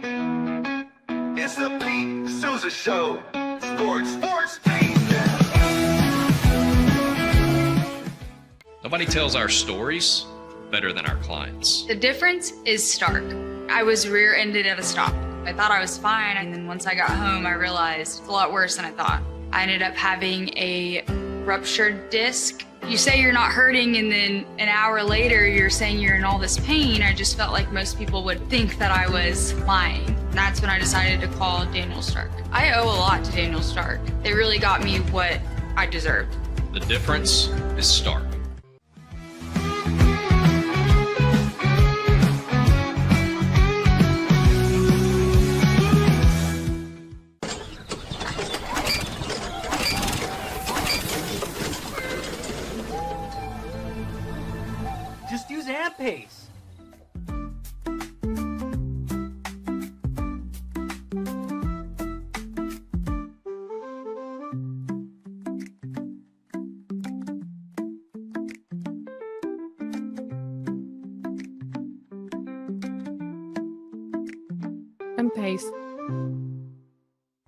It's the Pete Sousa Show. Sports. Nobody tells our stories better than our clients. The difference is stark. I was rear-ended at a stop. I thought I was fine, and then once I got home, I realized it's a lot worse than I thought. I ended up having a ruptured disc. You say you're not hurting, and then an hour later, you're saying you're in all this pain. I just felt like most people would think that I was lying. And that's when I decided to call Daniel Stark. I owe a lot to Daniel Stark. They really got me what I deserved. The difference is stark. Just use AMP-Pace. AMP-Pace.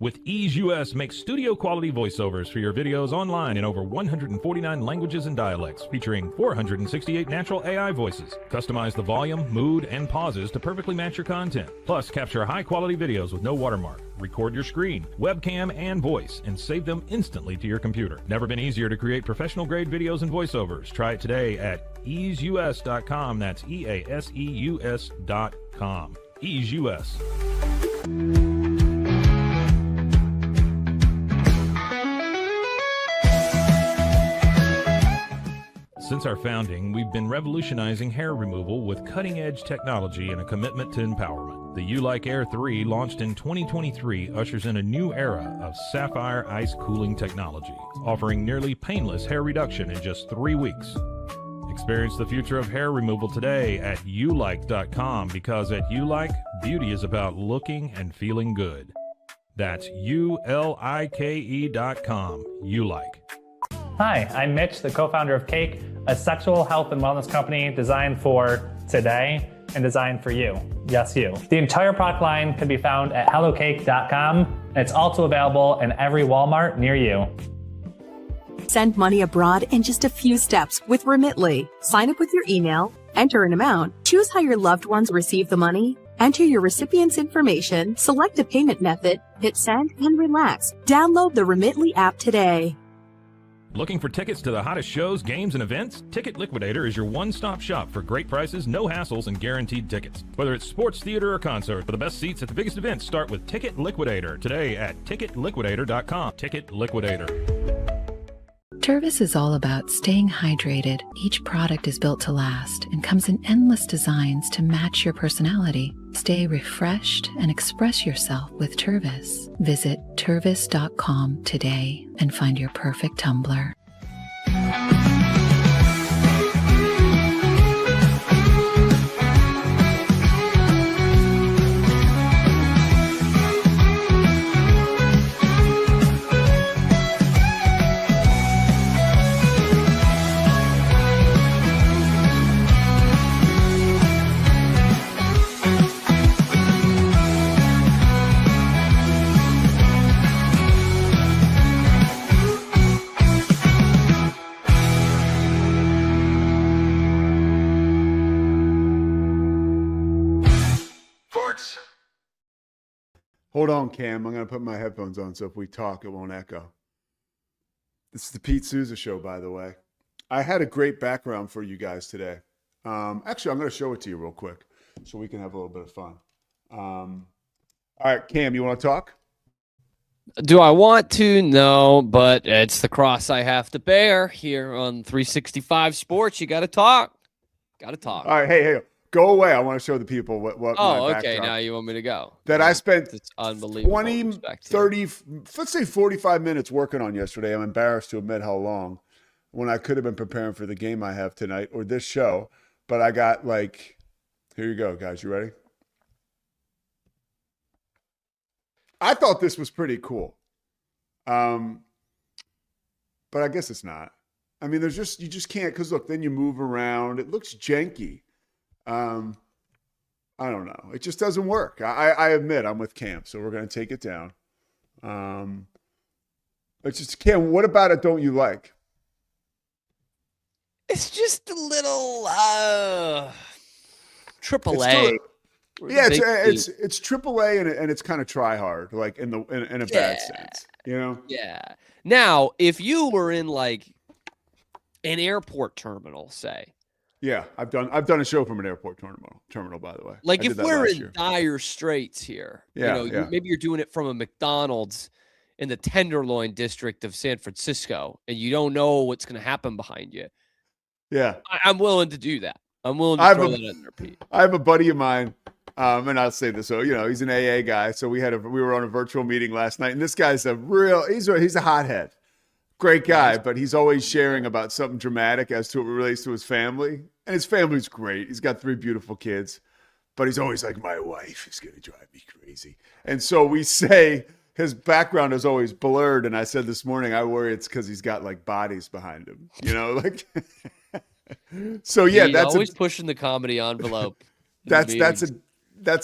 With Ease US, make studio quality voiceovers for your videos online in over 149 languages and dialects, featuring 468 natural AI voices. Customize the volume, mood, and pauses to perfectly match your content. Plus, capture high quality videos with no watermark. Record your screen, webcam, and voice, and save them instantly to your computer. Never been easier to create professional grade videos and voiceovers. Try it today at easeus.com. That's EASEUS.com. Ease US. Since our founding, we've been revolutionizing hair removal with cutting-edge technology and a commitment to empowerment. The U-Like Air 3, launched in 2023, ushers in a new era of sapphire ice cooling technology, offering nearly painless hair reduction in just 3 weeks. Experience the future of hair removal today at ulike.com, because at U-Like, beauty is about looking and feeling good. That's ULIKE.com. U-Like. Hi, I'm Mitch, the co-founder of Cake, a sexual health and wellness company designed for today and designed for you. Yes, you. The entire product line can be found at hellocake.com, and it's also available in every Walmart near you. Send money abroad in just a few steps with Remitly. Sign up with your email, enter an amount, choose how your loved ones receive the money, enter your recipient's information, select a payment method, hit send, and relax. Download the Remitly app today. Looking for tickets to the hottest shows, games, and events? Ticket Liquidator is your one-stop shop for great prices, no hassles, and guaranteed tickets. Whether it's sports, theater, or concert, for the best seats at the biggest events, start with Ticket Liquidator today at ticketliquidator.com. Ticket Liquidator. Tervis is all about staying hydrated. Each product is built to last and comes in endless designs to match your personality. Stay refreshed and express yourself with Tervis. Visit tervis.com today and find your perfect tumbler. Hold on, Cam. I'm going to put my headphones on so if we talk, it won't echo. This is the Pete Sousa Show, by the way. I had a great background for you guys today. Actually, I'm going to show it to you real quick so we can have a little bit of fun. All right, Cam, you want to talk? Do I want to? No, but it's the cross I have to bear here on 365 Sports. You got to talk. Got to talk. All right, hey, go away. I want to show the people what oh, my okay. backdrop. Now you want me to go. That I spent It's unbelievable. 20, 30, let's say 45 minutes working on yesterday. I'm embarrassed to admit how long, when I could have been preparing for the game I have tonight or this show. But I got like, here you go, guys. You ready? I thought this was pretty cool. But I guess it's not. I mean, you just can't, because look, then you move around. It looks janky. I I don't know. It just doesn't work. I admit I'm with Cam, so we're going to take it down. It's just, Cam, what about it don't you like? It's just a little triple It's A. still- Yeah, it's AAA and it's kind of try hard, like in a bad sense, you know? Yeah. Now, if you were in like an airport terminal, say. Yeah, I've done a show from an airport terminal, by the way. Like if we're in dire straits here, maybe you're doing it from a McDonald's in the Tenderloin district of San Francisco, and you don't know what's going to happen behind you. Yeah, I'm willing to do that. I'm willing to throw that in there, Pete. I have a buddy of mine, and I'll say this. So he's an AA guy. So we were on a virtual meeting last night, and this guy's he's a hothead, great guy, but he's always sharing about something dramatic as to what relates to his family, and his family's great. He's got 3 beautiful kids, but he's always like, my wife is going to drive me crazy, and so we say his background is always blurred. And I said this morning, I worry it's because he's got like bodies behind him, like. So yeah, He's that's always pushing the comedy envelope. That's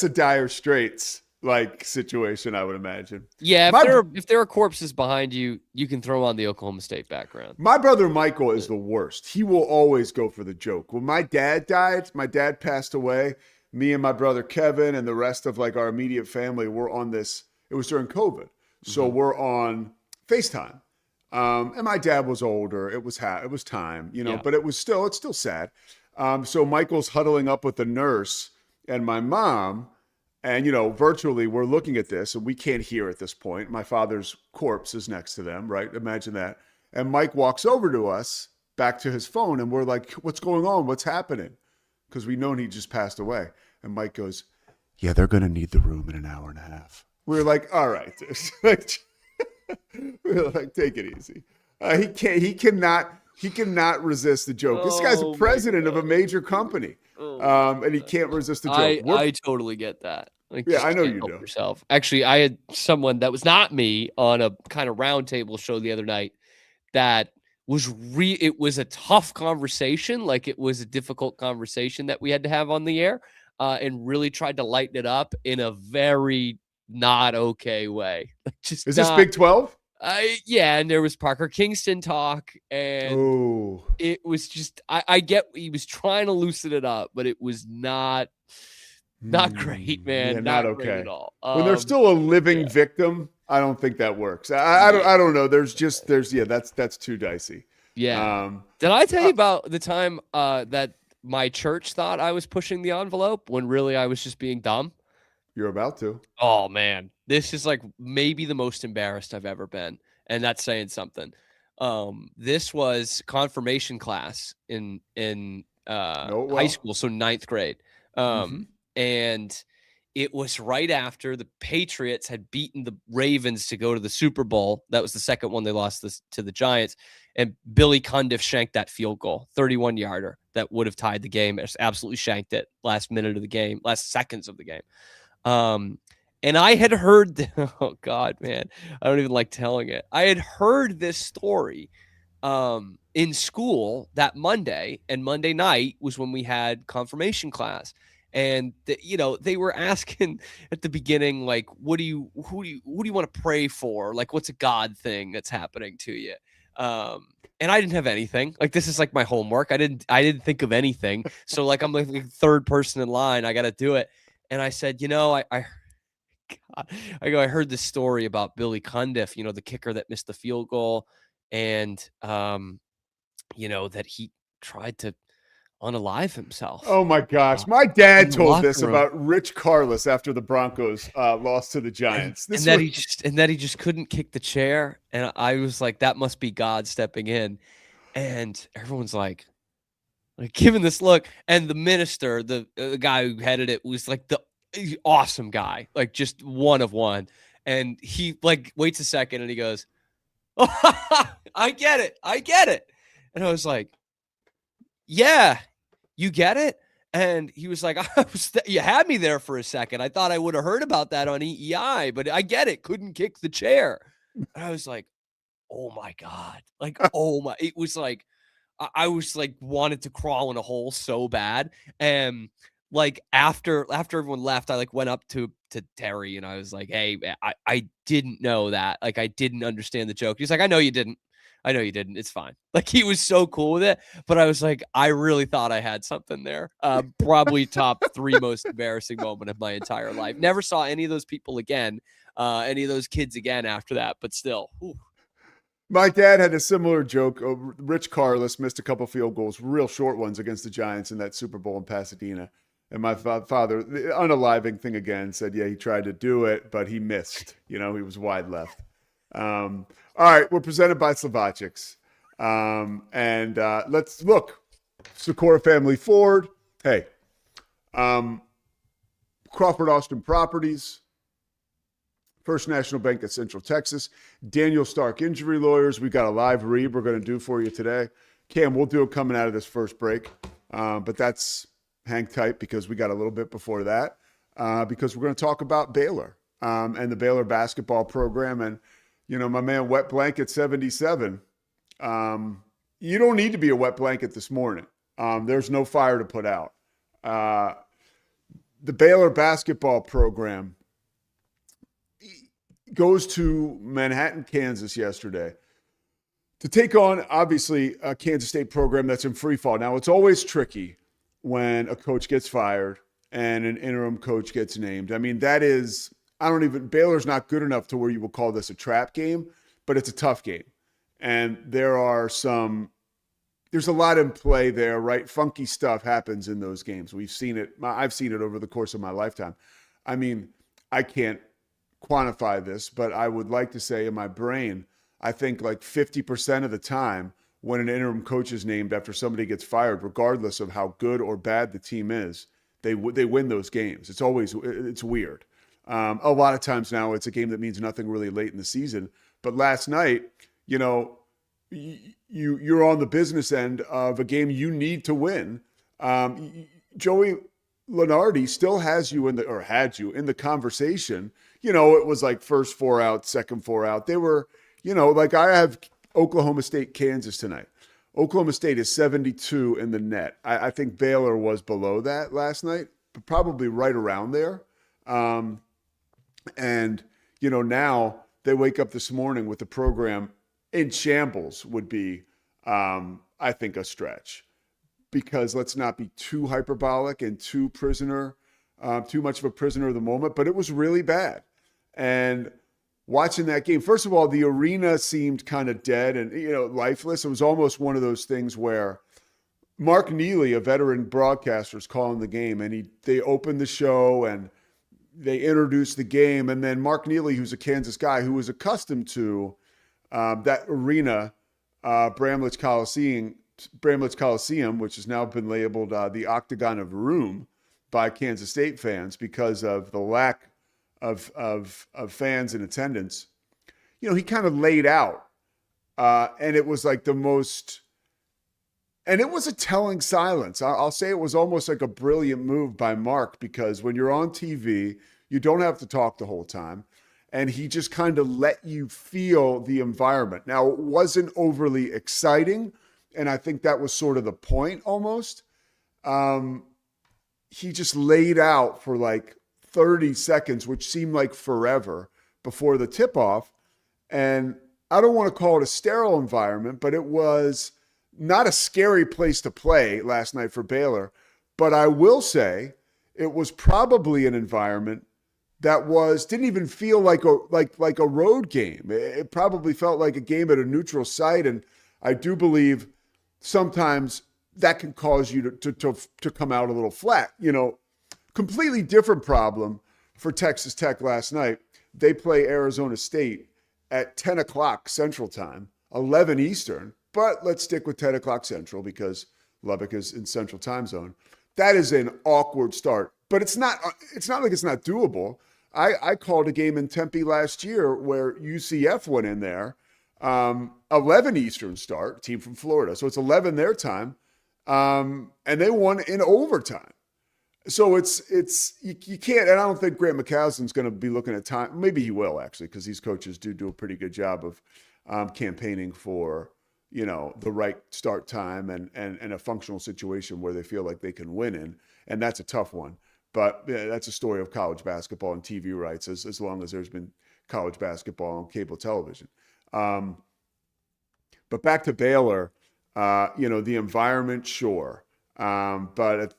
a dire straits like situation, I would imagine. Yeah, if there are corpses behind you, you can throw on the Oklahoma State background. My brother Michael is the worst. He will always go for the joke. When my dad died, my dad passed away. Me and my brother Kevin and the rest of like our immediate family were on this. It was during COVID, so we're on FaceTime. And my dad was older. It was time, but it's still sad. So Michael's huddling up with the nurse and my mom, and, virtually we're looking at this and we can't hear at this point. My father's corpse is next to them, right? Imagine that. And Mike walks over to us back to his phone and we're like, what's going on? What's happening? Because we known he just passed away. And Mike goes, yeah, they're going to need the room in an hour and a half. We were like, all right, we're like, take it easy. He cannot resist the joke. This guy's a president of a major company, and he can't resist the joke. I totally get that. Like, yeah, I know you do. Yourself. Actually, I had someone that was not me on a kind of roundtable show the other night that was it was a tough conversation. Like it was a difficult conversation that we had to have on the air, and really tried to lighten it up in a very not okay way. Is this Big 12? Yeah, and there was Parker Kingston talk, and it was just I get he was trying to loosen it up, but it was not great, man. Yeah, not okay great at all. When there's still a living victim, I don't think that works. I don't know. That's too dicey. Yeah. Did I tell you about the time that my church thought I was pushing the envelope when really I was just being dumb? You're about to. Oh man, this is like maybe the most embarrassed I've ever been, and that's saying something. This was confirmation class in high school, so 9th grade, and it was right after the Patriots had beaten the Ravens to go to the Super Bowl. That was the second one they lost to the Giants, and Billy Cundiff shanked that field goal, 31-yarder that would have tied the game. Just absolutely shanked it last minute of the game, last seconds of the game. And I had heard, oh God, man, I don't even like telling it. I had heard this story in school that Monday, and Monday night was when we had confirmation class. And they were asking at the beginning, like, who do you want to pray for? Like, what's a God thing that's happening to you? And I didn't have anything. Like, this is like my homework. I didn't think of anything. So like, I'm like the third person in line. I got to do it. And I said, I heard this story about Billy Cundiff, the kicker that missed the field goal, and that he tried to unalive himself. Oh my gosh. My dad told this about Rich Carlos after the Broncos lost to the Giants. And that he just couldn't kick the chair. And I was like, that must be God stepping in. And everyone's like giving this look. And the minister, the guy who headed it, was like the awesome guy, like just one of one. And he like waits a second and he goes, oh, I get it. And I was like, yeah, you get it? And he was like, you had me there for a second. I thought I would have heard about that on EEI, but I get it. Couldn't kick the chair. And I was like, oh my God. Like, it was like, I was like, wanted to crawl in a hole so bad. And like after everyone left, I like went up to Terry and I was like, "Hey, I didn't know that. Like, I didn't understand the joke." He's like, "I know you didn't. I know you didn't. It's fine." Like, he was so cool with it. But I was like, I really thought I had something there. Probably top 3 most embarrassing moment of my entire life. Never saw any of those people again, any of those kids again after that. But still, whew. My dad had a similar joke. Rich Carless missed a couple field goals, real short ones against the Giants in that Super Bowl in Pasadena. And my father, the unaliving thing again, said, yeah, he tried to do it, but he missed. He was wide left. All right, we're presented by Slovacics. And let's look. Sikora Family Ford. Hey. Crawford Austin Properties. First National Bank of Central Texas. Daniel Stark Injury Lawyers. We got a live read we're going to do for you today. Cam, we'll do it coming out of this first break. But that's hang tight because we got a little bit before that. Because we're going to talk about Baylor and the Baylor basketball program. And, my man, Wet Blanket 77. You don't need to be a wet blanket this morning. There's no fire to put out. The Baylor basketball program goes to Manhattan, Kansas yesterday to take on, obviously, a Kansas State program that's in free fall. Now, it's always tricky when a coach gets fired and an interim coach gets named. I mean, Baylor's not good enough to where you will call this a trap game, but it's a tough game. And there's a lot in play there, right? Funky stuff happens in those games. We've seen it. I've seen it over the course of my lifetime. I mean, I can't quantify this, but I would like to say in my brain, I think like 50% of the time when an interim coach is named after somebody gets fired, regardless of how good or bad the team is, they win those games. It's weird. A lot of times now it's a game that means nothing really late in the season. But last night, you're on the business end of a game you need to win. Joey Lenardi still had you in the conversation. It was like first 4 out, second 4 out. They were, like I have Oklahoma State, Kansas tonight. Oklahoma State is 72 in the net. I think Baylor was below that last night, but probably right around there. And now they wake up this morning with the program in shambles would be, I think, a stretch. Because let's not be too hyperbolic and too much of a prisoner of the moment, but it was really bad. And watching that game, first of all, the arena seemed kind of dead and, lifeless. It was almost one of those things where Mark Neely, a veteran broadcaster, is calling the game, and they opened the show and they introduced the game. And then Mark Neely, who's a Kansas guy who was accustomed to that arena, Bramlage Coliseum, which has now been labeled the Octagon of Room by Kansas State fans because of the lack of fans in attendance. He kind of laid out, and it was like and it was a telling silence. I'll say it was almost like a brilliant move by Mark, because when you're on TV, you don't have to talk the whole time. And he just kind of let you feel the environment. Now, it wasn't overly exciting, and I think that was sort of the point almost. He just laid out for like 30 seconds, which seemed like forever before the tip-off. And I don't want to call it a sterile environment, but it was not a scary place to play last night for Baylor. But I will say it was probably an environment that didn't even feel like a road game. It probably felt like a game at a neutral site. And I do believe sometimes that can cause you to come out a little flat. Completely different problem for Texas Tech last night. They play Arizona State at 10 o'clock Central Time, 11 Eastern. But let's stick with 10 o'clock Central because Lubbock is in Central Time Zone. That is an awkward start, but it's not like it's not doable. I called a game in Tempe last year where UCF went in there, 11 Eastern start, team from Florida. So it's 11 their time, and they won in overtime. So you can't, and I don't think Grant McCaslin's going to be looking at time. Maybe he will, actually, because these coaches do a pretty good job of campaigning for, the right start time and a functional situation where they feel like they can win in. And that's a tough one. But yeah, that's a story of college basketball and TV rights as long as there's been college basketball on cable television. But back to Baylor, the environment, sure. But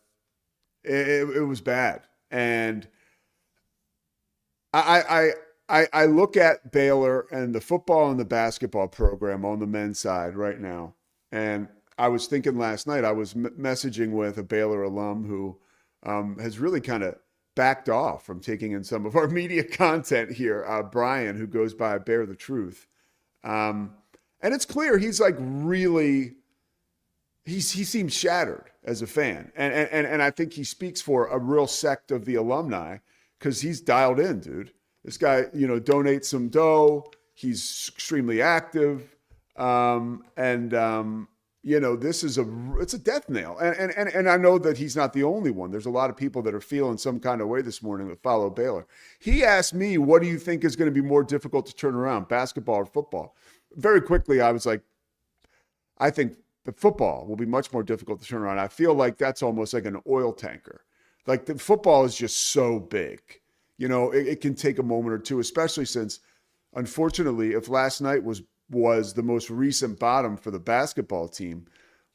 it was bad. And I look at Baylor and the football and the basketball program on the men's side right now. And I was thinking last night, I was messaging with a Baylor alum who has really kind of backed off from taking in some of our media content here, Brian, who goes by Bear the Truth. And it's clear he's like really, he seems shattered as a fan. And I think he speaks for a real sect of the alumni because he's dialed in, dude. This guy, donates some dough. He's extremely active. This is it's a death nail. And I know that he's not the only one. There's a lot of people that are feeling some kind of way this morning that follow Baylor. He asked me, what do you think is going to be more difficult to turn around, basketball or football? Very quickly, I was like, I think the football will be much more difficult to turn around. I feel like that's almost like an oil tanker. Like the football is just so big. It can take a moment or two, especially since, unfortunately, if last night was the most recent bottom for the basketball team,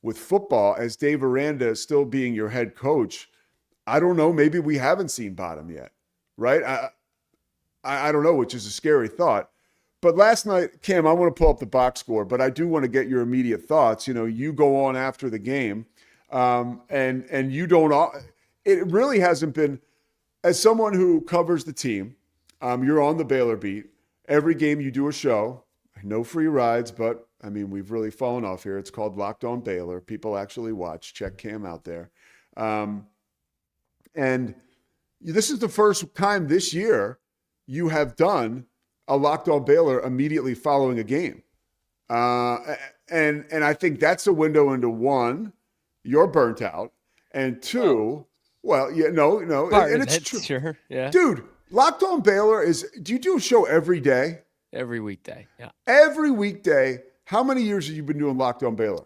with football, as Dave Aranda still being your head coach, I don't know, maybe we haven't seen bottom yet, right? I don't know, which is a scary thought. But last night, Cam, I want to pull up the box score, but I do want to get your immediate thoughts. You go on after the game, and you don't. It really hasn't been, as someone who covers the team, you're on the Baylor beat. Every game you do a show. No free rides, but I mean, we've really fallen off here. It's called Locked On Baylor. People actually watch. Check Cam out there. And this is the first time this year you have done a Locked On Baylor immediately following a game. And I think that's a window into one, you're burnt out. And two, and it's true. Sure, yeah. Dude, Locked On Baylor do you do a show every day? Every weekday, yeah. Every weekday. How many years have you been doing Locked On Baylor?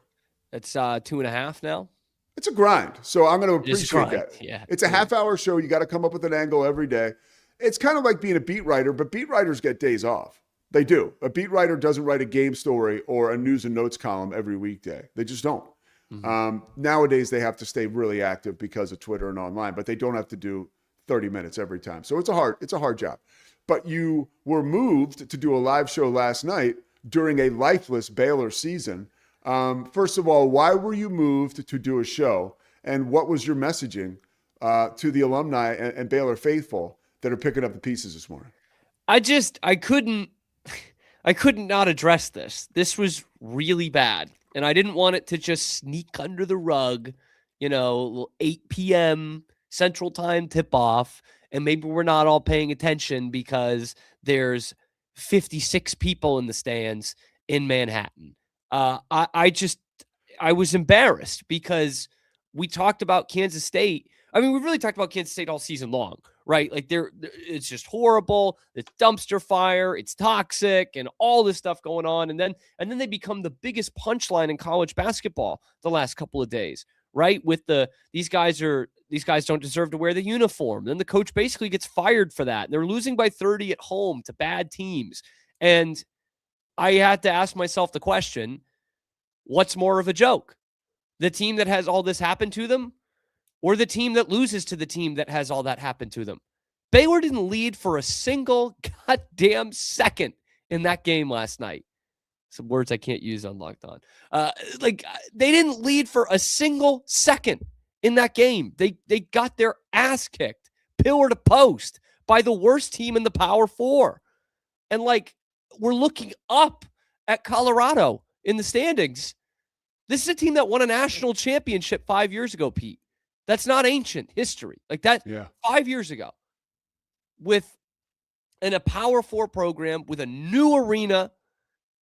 It's 2.5 now. It's a grind. So I'm going to appreciate that. Yeah. It's a half-hour show. You got to come up with an angle every day. It's kind of like being a beat writer, but beat writers get days off. They do. A beat writer doesn't write a game story or a news and notes column every weekday. They just don't. Mm-hmm. Nowadays, they have to stay really active because of Twitter and online, but they don't have to do 30 minutes every time. So it's a hard job. But you were moved to do a live show last night during a lifeless Baylor season. First of all, why were you moved to do a show? And what was your messaging to the alumni and Baylor faithful that are picking up the pieces this morning? I couldn't not address this. This was really bad. And I didn't want it to just sneak under the rug, 8 p.m. Central Time tip-off. And maybe we're not all paying attention because there's 56 people in the stands in Manhattan. I was embarrassed because we talked about Kansas State. I mean, we've really talked about Kansas State all season long, right? Like it's just horrible. It's dumpster fire. It's toxic and all this stuff going on. And then they become the biggest punchline in college basketball the last couple of days, right? With these guys don't deserve to wear the uniform. Then the coach basically gets fired for that. And they're losing by 30 at home to bad teams. And I had to ask myself the question, what's more of a joke? The team that has all this happen to them or the team that loses to the team that has all that happen to them? Baylor didn't lead for a single goddamn second in that game last night. Some words I can't use on Locked On. They didn't lead for a single second in that game. They got their ass kicked, pillar to post, by the worst team in the Power Four. And we're looking up at Colorado in the standings. This is a team that won a national championship 5 years ago, Pete. That's not ancient history. 5 years ago. In a Power Four program with a new arena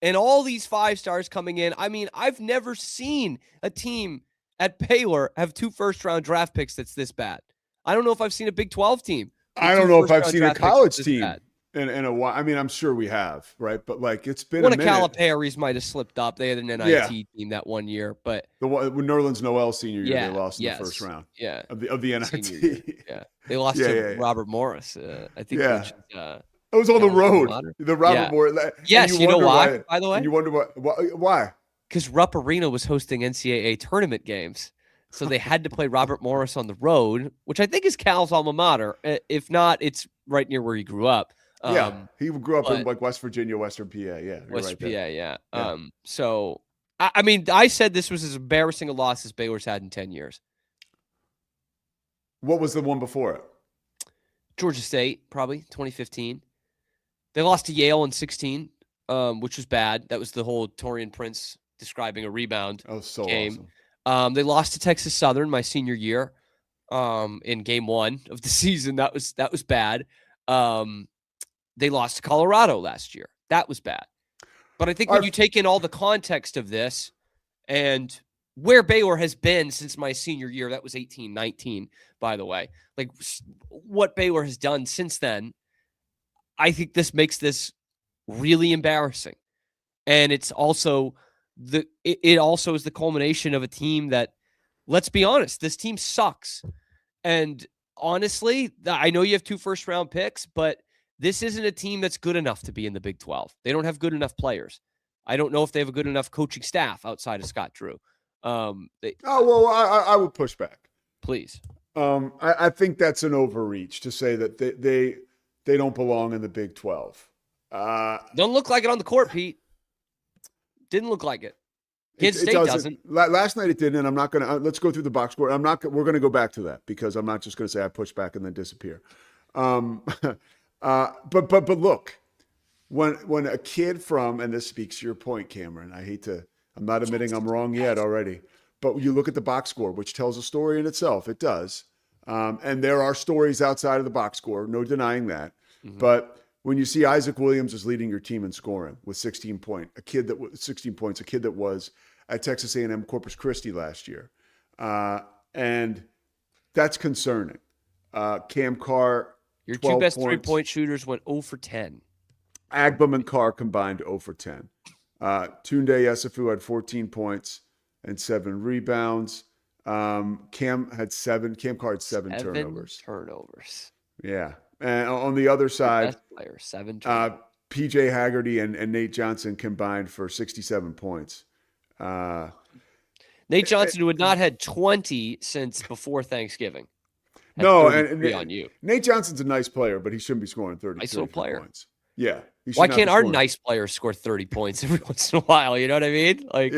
and all these 5 stars coming in. I mean, I've never seen a team at Baylor have 2 first-round draft picks that's this bad. I don't know if I've seen a Big 12 team. I don't know if I've seen a college team in a while. I mean, I'm sure we have, right? But like, it's been one a of minute. Calipari's might have slipped up. They had an NIT team that one year, but the one when Nerlens Noel senior year, they lost in the first round. Yeah, of the NIT. Yeah, they lost to Robert Morris. I think. Yeah. Which, it was on the road. The Robert Morris. Yes, you know why? By the way, and you wonder why? Because Rupp Arena was hosting NCAA tournament games. So they had to play Robert Morris on the road, which I think is Cal's alma mater. If not, it's right near where he grew up. He grew up in like West Virginia, Western PA. Yeah, Western PA. Yeah. So I mean, I said this was as embarrassing a loss as Baylor's had in 10 years. What was the one before it? Georgia State, probably 2015. They lost to Yale in 16, which was bad. That was the whole Taurean Prince describing a rebound. Oh, so game. Awesome. They lost to Texas Southern my senior year in game 1 of the season. That was bad. They lost to Colorado last year. That was bad. But I think when you take in all the context of this and where Baylor has been since my senior year, that was 18-19, by the way, like what Baylor has done since then, I think this makes this really embarrassing. And it's also it also is the culmination of a team that, let's be honest, this team sucks. And honestly, I know you have 2 first-round picks, but this isn't a team that's good enough to be in the Big 12. They don't have good enough players. I don't know if they have a good enough coaching staff outside of Scott Drew. I would push back. Please. I think that's an overreach to say that they don't belong in the Big 12. Don't look like it on the court, Pete. Didn't look like it. Kansas State doesn't. Last night it didn't, and I'm not going to. Let's go through the box score. We're going to go back to that because I'm not just going to say I push back and then disappear. But look, when a kid from, and this speaks to your point, Cameron. I'm not admitting I'm wrong yet already, but you look at the box score, which tells a story in itself. It does, and there are stories outside of the box score. No denying that, but. When you see Isaac Williams is leading your team in scoring with 16 points, a kid that was at Texas A&M Corpus Christi last year, and that's concerning. Cam Carr, your 2 best 3-point shooters went 0 for 10. Agbam and Carr combined 0 for 10. Tunde Yesufu had 14 points and 7 rebounds. Cam Carr had 7 turnovers. Yeah. And on the other side, player, 7 PJ Haggerty and Nate Johnson combined for 67 points. Nate Johnson, who had not had 20 since before Thanksgiving. No, and on you. Nate Johnson's a nice player, but he shouldn't be scoring 30 points. Yeah. Why can't our nice players score 30 points every once in a while? You know what I mean? Like,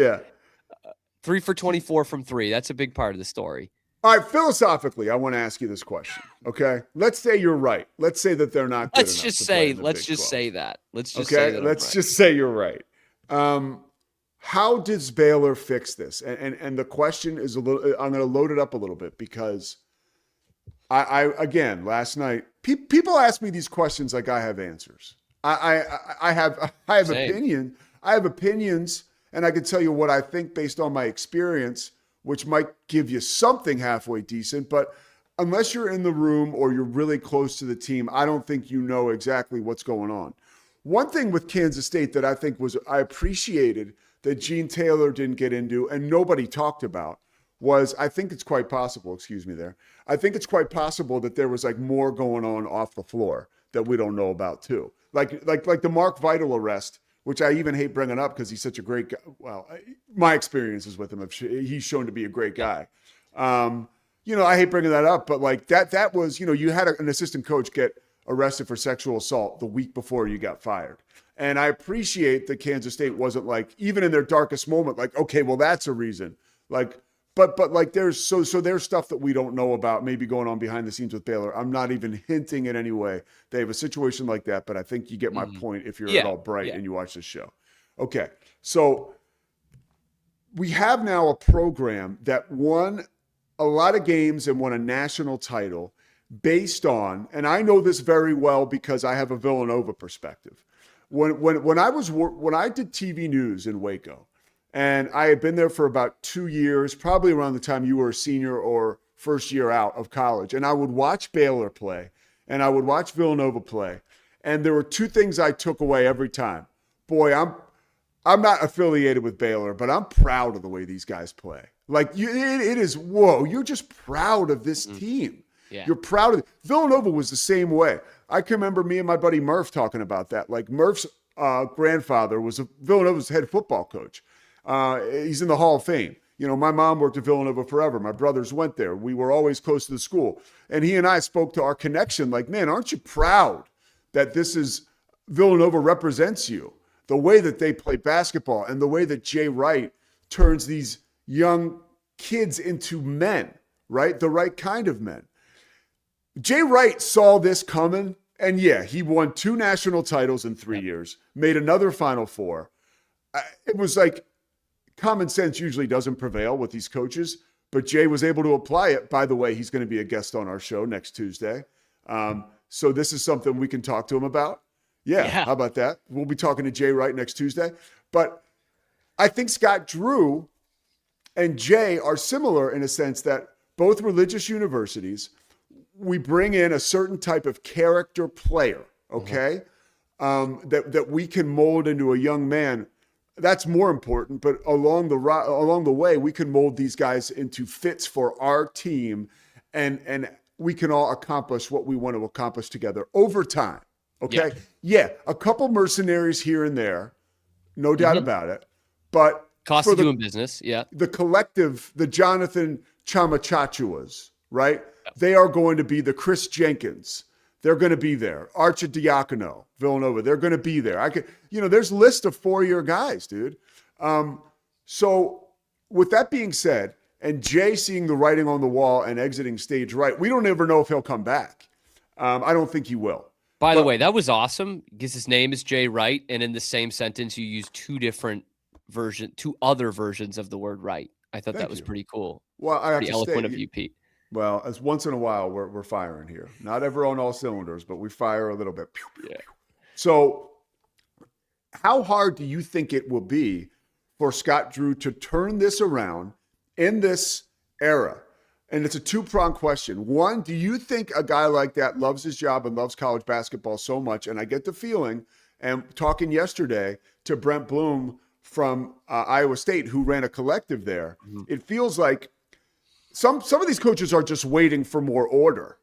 3 for 24 from 3. That's a big part of the story. All right, philosophically, I want to ask you this question, okay? Let's say you're right. Let's say that they're not good enough to play in the Big 12. Let's just say that. Let's just say you're right. How does Baylor fix this? And the question is I'm going to load it up a little bit because I again, last night, people ask me these questions like I have answers. I have opinion. I have opinions, and I can tell you what I think based on my experience, which might give you something halfway decent, but unless you're in the room or you're really close to the team, I don't think you know exactly what's going on. One thing with Kansas State that I think I appreciated that Gene Taylor didn't get into and nobody talked about was, I think it's quite possible, I think it's quite possible that there was like more going on off the floor that we don't know about too. Like the Mark Vital arrest, which I even hate bringing up because he's such a great guy. Well, my experiences with him, he's shown to be a great guy. I hate bringing that up, but like that was, you had an assistant coach get arrested for sexual assault the week before you got fired. And I appreciate that Kansas State wasn't like, even in their darkest moment, like, okay, well, that's a reason. Like, but like there's there's stuff that we don't know about maybe going on behind the scenes with Baylor. I'm not even hinting in any way they have a situation like that, but I think you get my point if you're at all bright and you watch this show. Okay, so we have now a program that won a lot of games and won a national title based on, and I know this very well because I have a Villanova perspective. When I did TV news in Waco, and I had been there for about 2 years, probably around the time you were a senior or first year out of college. And I would watch Baylor play, and I would watch Villanova play. And there were two things I took away every time. Boy, I'm not affiliated with Baylor, but I'm proud of the way these guys play. Like, it is, whoa, you're just proud of this team. Yeah. You're proud of it. Villanova was the same way. I can remember me and my buddy Murph talking about that. Like, Murph's grandfather was Villanova's head football coach. He's in the Hall of Fame. You know, my mom worked at Villanova forever. My brothers went there. We were always close to the school. And he and I spoke to our connection like, man, aren't you proud that this is Villanova represents you? The way that they play basketball and the way that Jay Wright turns these young kids into men, right? The right kind of men. Jay Wright saw this coming, and yeah, he won 2 national titles in 3 years, made another Final Four. It was like common sense usually doesn't prevail with these coaches, but Jay was able to apply it. By the way, he's going to be a guest on our show next Tuesday. So this is something we can talk to him about. Yeah, how about that? We'll be talking to Jay Wright next Tuesday. But I think Scott Drew and Jay are similar in a sense that both religious universities, we bring in a certain type of character player, okay, that we can mold into a young man. That's more important, but along the way, we can mold these guys into fits for our team, and we can all accomplish what we want to accomplish together over time. Okay. Yeah. A couple mercenaries here and there, no doubt about it. But cost of doing business. Yeah. The collective, the Jonathan Chamachachuas, right? They are going to be the Chris Jenkins. They're going to be there. Archidiacono, Villanova. They're going to be there. There's a list of 4-year guys, dude. So with that being said, and Jay seeing the writing on the wall and exiting stage right, we don't ever know if he'll come back. I don't think he will. By the way, that was awesome because his name is Jay Wright, and in the same sentence, you use 2 other versions of the word right. I thought that was pretty cool. Well, I have pretty to eloquent say, of you, Pete. Well, as once in a while, we're firing here. Not ever on all cylinders, but we fire a little bit. Pew, pew, pew. So how hard do you think it will be for Scott Drew to turn this around in this era? And it's a 2-pronged question. One, do you think a guy like that loves his job and loves college basketball so much? And I get the feeling, and talking yesterday to Brent Bloom from Iowa State, who ran a collective there, it feels like some of these coaches are just waiting for more order.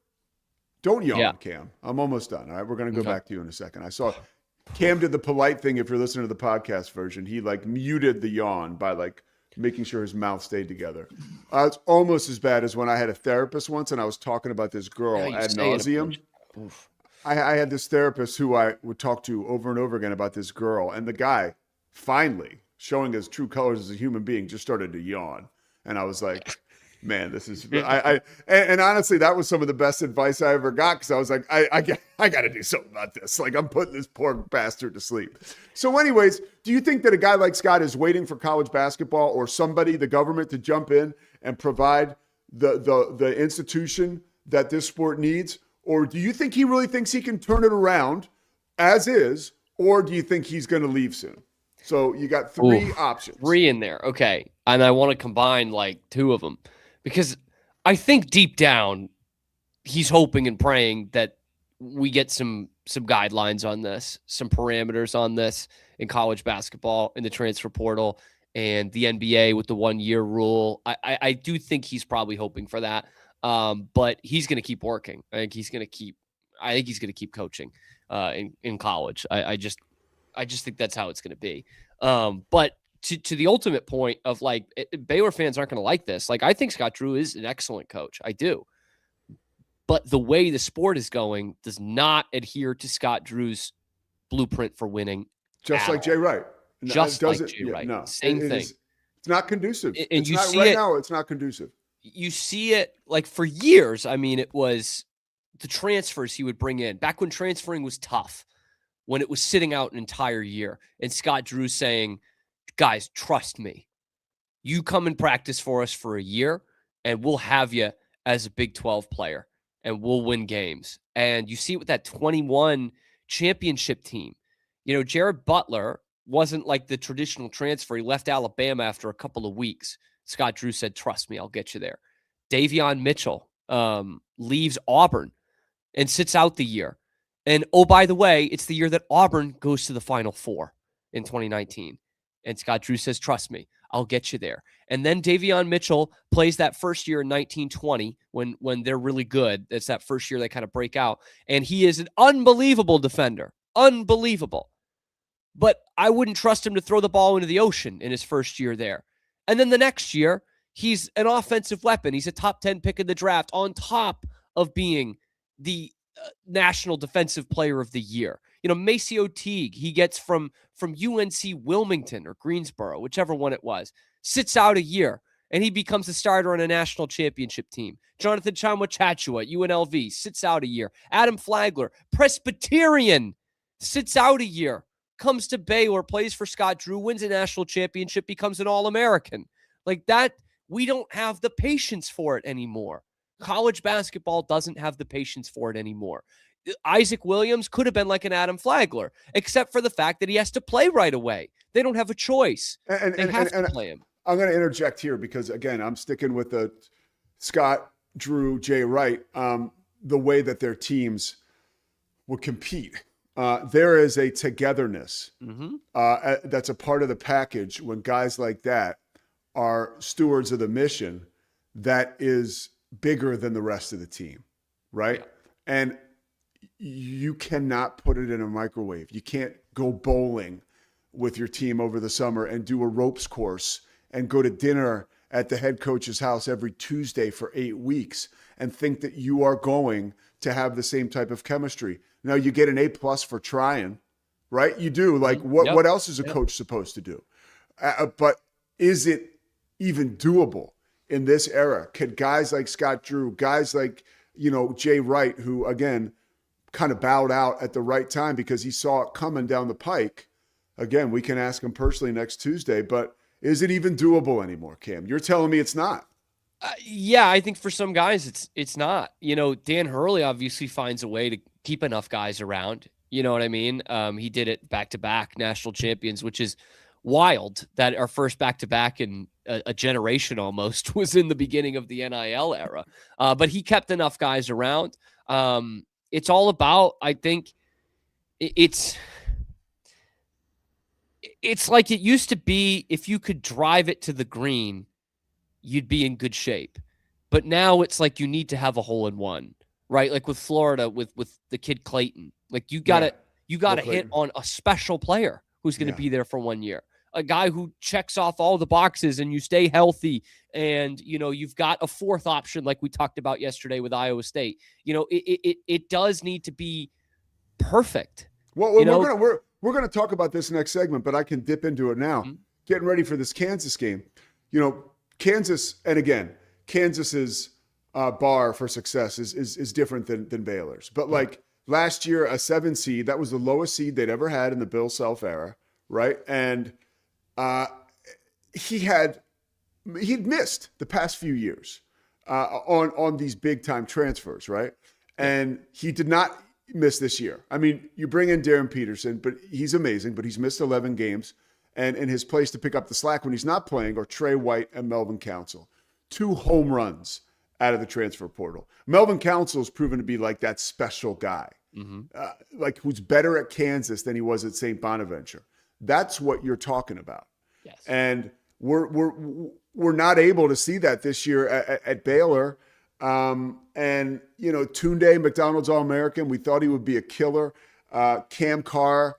Don't yawn, Cam. I'm almost done. All right, we're going to go back to you in a second. I saw Cam did the polite thing. If you're listening to the podcast version, he muted the yawn by making sure his mouth stayed together. It's almost as bad as when I had a therapist once and I was talking about this girl ad nauseum. I had this therapist who I would talk to over and over again about this girl, and the guy finally, showing his true colors as a human being, just started to yawn. And I was like, man, this is and honestly, that was some of the best advice I ever got, because I was like, I got to do something about this. Like, I'm putting this poor bastard to sleep. So anyways, do you think that a guy like Scott is waiting for college basketball or somebody, the government, to jump in and provide the institution that this sport needs? Or do you think he really thinks he can turn it around as is? Or do you think he's going to leave soon? So you got 3 options. 3 in there. Okay. And I want to combine 2 of them. Because I think deep down, he's hoping and praying that we get some guidelines on this, some parameters on this in college basketball, in the transfer portal, and the NBA with the 1-year rule. I do think he's probably hoping for that. But he's going to keep working. I think he's going to keep coaching in college. I just think that's how it's going to be. But to the ultimate point of Baylor fans aren't going to like this. I think Scott Drew is an excellent coach. I do. But the way the sport is going does not adhere to Scott Drew's blueprint for winning. Just like Jay Wright. Just like Jay Wright. No, same thing. It's not conducive. And you see right it now. It's not conducive. You see it for years. I mean, it was the transfers he would bring in back when transferring was tough, when it was sitting out an entire year, and Scott Drew saying, guys, trust me. You come and practice for us for a year, and we'll have you as a Big 12 player, and we'll win games. And you see it with that 21 championship team. Jared Butler wasn't like the traditional transfer. He left Alabama after a couple of weeks. Scott Drew said, trust me, I'll get you there. Davion Mitchell leaves Auburn and sits out the year. And oh, by the way, it's the year that Auburn goes to the Final Four in 2019. And Scott Drew says, trust me, I'll get you there. And then Davion Mitchell plays that first year in 1920 when they're really good. It's that first year they kind of break out. And he is an unbelievable defender. Unbelievable. But I wouldn't trust him to throw the ball into the ocean in his first year there. And then the next year, he's an offensive weapon. He's a top 10 pick in the draft on top of being the National Defensive Player of the Year. You know, Maceo Teague, he gets from UNC Wilmington or Greensboro, whichever one it was, sits out a year, and he becomes a starter on a national championship team. Jonathan Chamwa-Chachua at UNLV sits out a year. Adam Flagler, Presbyterian, sits out a year, comes to Baylor, plays for Scott Drew, wins a national championship, becomes an All-American. Like that, we don't have the patience for it anymore. College basketball doesn't have the patience for it anymore. Isaac Williams could have been like an Adam Flagler, except for the fact that he has to play right away. They don't have a choice. They have to play him. I'm going to interject here because, again, I'm sticking with the Scott, Drew, Jay Wright, the way that their teams would compete. There is a togetherness that's a part of the package when guys like that are stewards of the mission that is bigger than the rest of the team, right? Yeah. And you cannot put it in a microwave. You can't go bowling with your team over the summer and do a ropes course and go to dinner at the head coach's house every Tuesday for 8 weeks and think that you are going to have the same type of chemistry. Now you get an A+ for trying, right? You do. Like what else is a coach supposed to do? But is it even doable in this era? Could guys like Scott Drew, guys like, Jay Wright, who again kind of bowed out at the right time because he saw it coming down the pike. Again, we can ask him personally next Tuesday, but is it even doable anymore, Cam? You're telling me it's not. Yeah, I think for some guys it's not. Dan Hurley obviously finds a way to keep enough guys around. You know what I mean? He did it back-to-back national champions, which is wild that our first back-to-back in a generation almost was in the beginning of the NIL era. But he kept enough guys around. It's all about, I think, it's like it used to be. If you could drive it to the green, you'd be in good shape. But now it's like you need to have a hole in one, right? Like with Florida, with the kid Clayton. Like you got to hit on a special player who's going to be there for 1 year. A guy who checks off all the boxes and you stay healthy and, you've got a fourth option like we talked about yesterday with Iowa State. It does need to be perfect. Well, we're going to talk about this next segment, but I can dip into it now. Mm-hmm. Getting ready for this Kansas game. Kansas, and again, Kansas's bar for success is different than Baylor's. But like last year, a 7 seed, that was the lowest seed they'd ever had in the Bill Self era, right? And he'd missed the past few years on these big time transfers, right? And he did not miss this year. I mean, you bring in Darren Peterson, but he's amazing, but he's missed 11 games. And in his place to pick up the slack when he's not playing are Trey White and Melvin Council. 2 home runs out of the transfer portal. Melvin Council has proven to be like that special guy, like who's better at Kansas than he was at St. Bonaventure. That's what you're talking about. Yes. And we're not able to see that this year at Baylor. And, Tunde, McDonald's All-American, we thought he would be a killer. Cam Carr,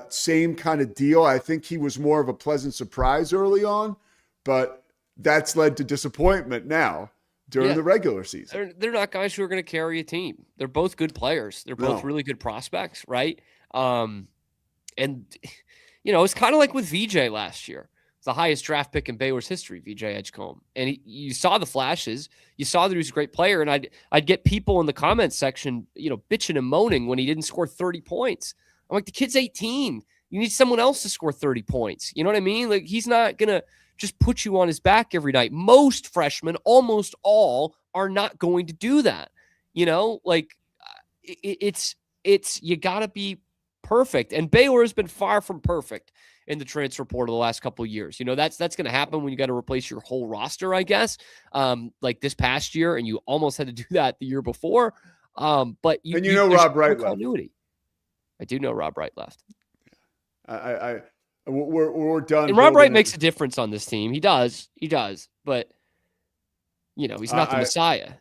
same kind of deal. I think he was more of a pleasant surprise early on, but that's led to disappointment now during the regular season. They're not guys who are going to carry a team. They're both good players. They're both really good prospects, right? And, it's kind of like with VJ last year. It's the highest draft pick in Baylor's history, VJ Edgecombe. And you saw the flashes. You saw that he was a great player. And I'd get people in the comments section, bitching and moaning when he didn't score 30 points. I'm like, the kid's 18. You need someone else to score 30 points. You know what I mean? Like, he's not going to just put you on his back every night. Most freshmen, almost all, are not going to do that. It's you got to be perfect. And Baylor has been far from perfect in the transfer portal the last couple of years. That's going to happen when you got to replace your whole roster, I guess, like this past year, and you almost had to do that the year before. But Rob Wright left. Continuity. I do know Rob Wright left. We're done. And Rob Wright makes a difference on this team. He does. But he's not the Messiah.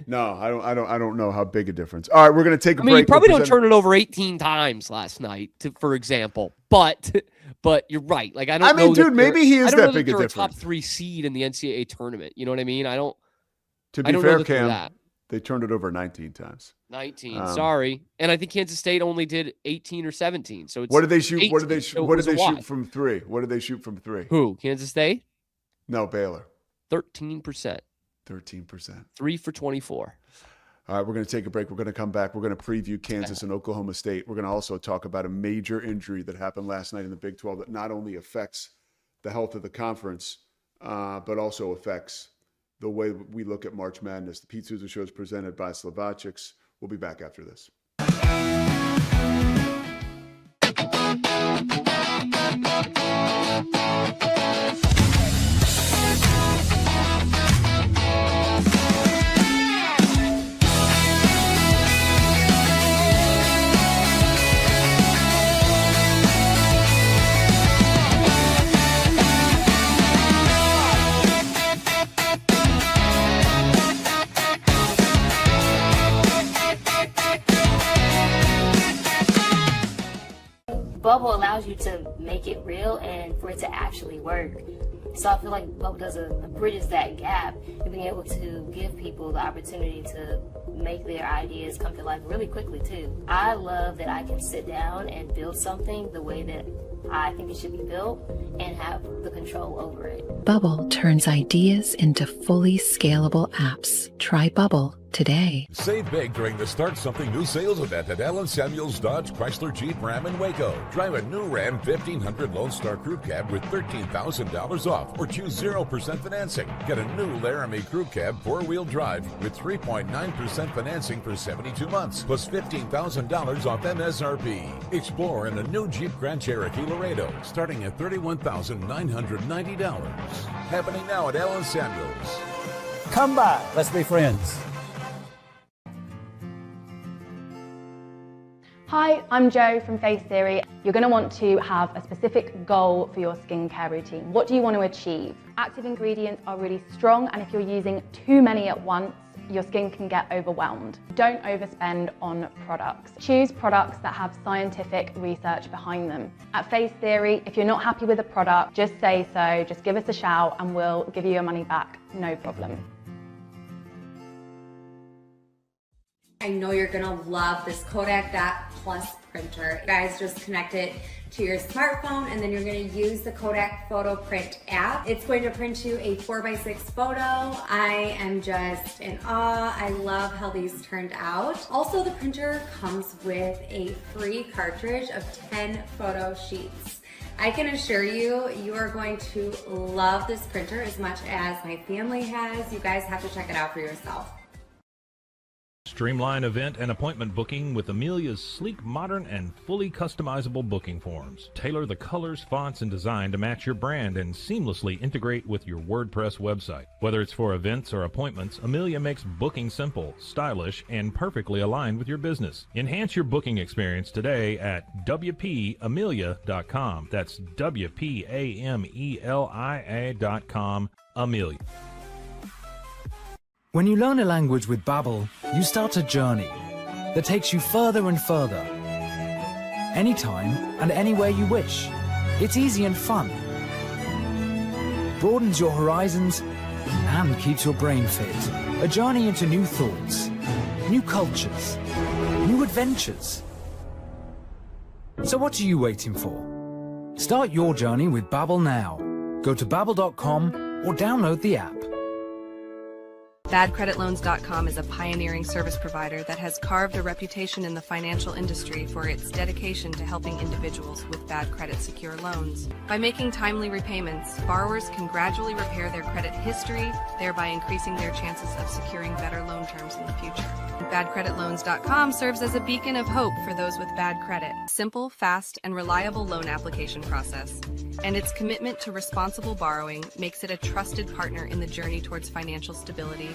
No, I don't know how big a difference. All right, we're going to take a break. You probably don't turn it over 18 times last night, for example. But you're right. Like I don't know. Dude, maybe he is that big a difference. A top 3 seed in the NCAA tournament. You know what I mean? To be fair, Cam, they turned it over 19 times. 19. Sorry, and I think Kansas State only did 18 or 17. So it's what did they shoot? 18, what did they shoot from 3? What did they shoot from 3? Who? Kansas State? No, Baylor. 13%. 13%. 3 for 24. All right, we're going to take a break. We're going to come back. We're going to preview Kansas and Oklahoma State. We're going to also talk about a major injury that happened last night in the Big 12 that not only affects the health of the conference, but also affects the way we look at March Madness. The Pete Sousa Show is presented by Slovakics. We'll be back after this. Bubble allows you to make it real and for it to actually work. So I feel like Bubble bridges that gap and being able to give people the opportunity to make their ideas come to life really quickly too. I love that I can sit down and build something the way that I think it should be built and have the control over it. Bubble turns ideas into fully scalable apps. Try Bubble today. Save big during the Start Something New sales event at Allen Samuels Dodge Chrysler Jeep Ram in Waco. Drive a new Ram 1500 Lone Star Crew Cab with $13,000 off or choose 0% financing. Get a new Laramie Crew Cab 4-wheel drive with 3.9% financing for 72 months plus $15,000 off MSRP. Explore in a new Jeep Grand Cherokee Laredo starting at $31,990. Happening now at Allen Samuels. Come by. Let's be friends. Hi, I'm Jo from Face Theory. You're going to want to have a specific goal for your skincare routine. What do you want to achieve? Active ingredients are really strong, and if you're using too many at once, your skin can get overwhelmed. Don't overspend on products. Choose products that have scientific research behind them. At Face Theory, if you're not happy with a product, just say so, just give us a shout and we'll give you your money back, no problem. I know you're gonna love this Kodak Dot Plus printer. You guys just connect it to your smartphone and then you're gonna use the Kodak Photo Print app. It's going to print you a 4x6 photo. I am just in awe. I love how these turned out. Also, the printer comes with a free cartridge of 10 photo sheets. I can assure you, you are going to love this printer as much as my family has. You guys have to check it out for yourself. Streamline event and appointment booking with Amelia's sleek, modern, and fully customizable booking forms. Tailor the colors, fonts, and design to match your brand and seamlessly integrate with your WordPress website. Whether it's for events or appointments, Amelia makes booking simple, stylish, and perfectly aligned with your business. Enhance your booking experience today at WPAmelia.com. That's WPAMELIA.com. Amelia. When you learn a language with Babbel, you start a journey that takes you further and further. Anytime and anywhere you wish. It's easy and fun. Broadens your horizons and keeps your brain fit. A journey into new thoughts, new cultures, new adventures. So what are you waiting for? Start your journey with Babbel now. Go to babbel.com or download the app. BadCreditLoans.com is a pioneering service provider that has carved a reputation in the financial industry for its dedication to helping individuals with bad credit secure loans. By making timely repayments, borrowers can gradually repair their credit history, thereby increasing their chances of securing better loan terms in the future. BadCreditLoans.com serves as a beacon of hope for those with bad credit. Simple, fast, and reliable loan application process. And its commitment to responsible borrowing makes it a trusted partner in the journey towards financial stability.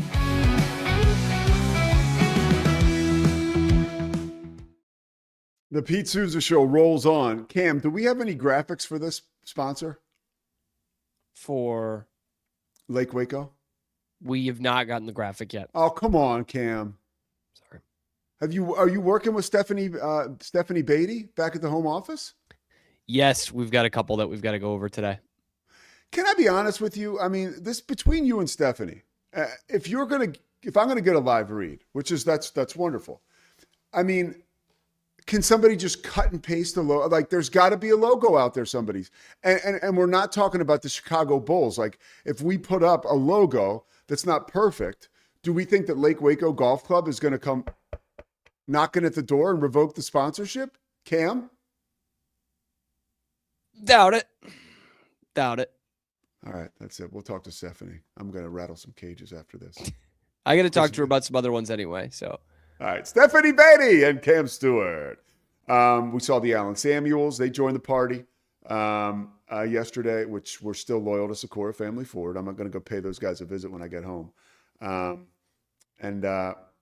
The Pete Sousa Show rolls on. Cam, do we have any graphics for this sponsor? For Lake Waco? We have not gotten the graphic yet. Oh, come on, Cam. Sorry. Are you working with Stephanie Beatty back at the home office? Yes, we've got a couple that we've got to go over today. Can I be honest with you? I mean, this between you and Stephanie, if I'm gonna get a live read, which is that's wonderful. I mean, can somebody just cut and paste the logo? Like, there's got to be a logo out there, somebody's. And we're not talking about the Chicago Bulls. Like, if we put up a logo that's not perfect, do we think that Lake Waco Golf Club is going to come knocking at the door and revoke the sponsorship? Cam? Doubt it. All right, that's it. We'll talk to Stephanie. I'm going to rattle some cages after this. I got to talk to her about some other ones anyway, so. All right, Stephanie Beatty and Cam Stewart. We saw the Allen Samuels. They joined the party yesterday, which we're still loyal to Socorro Family Ford. I'm not going to go pay those guys a visit when I get home. And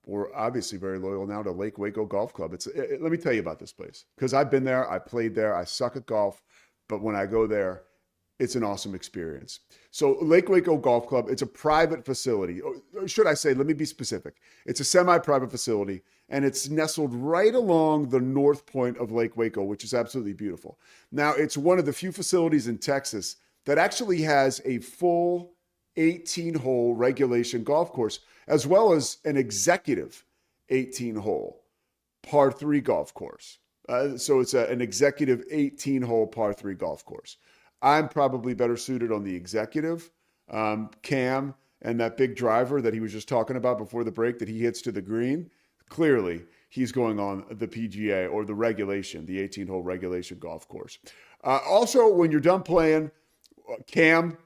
we're obviously very loyal now to Lake Waco Golf Club. Let me tell you about this place, because I've been there. I played there. I suck at golf, but when I go there, it's an awesome experience. So Lake Waco Golf Club, it's a private facility. Or should I say, let me be specific. It's a semi-private facility, and it's nestled right along the north point of Lake Waco, which is absolutely beautiful. Now, it's one of the few facilities in Texas that actually has a full 18-hole regulation golf course, as well as an executive 18-hole par 3 golf course. So it's an executive 18-hole par 3 golf course. I'm probably better suited on the executive. Cam and that big driver that he was just talking about before the break that he hits to the green, clearly he's going on the PGA or the regulation, the 18-hole regulation golf course. Also, when you're done playing, Cam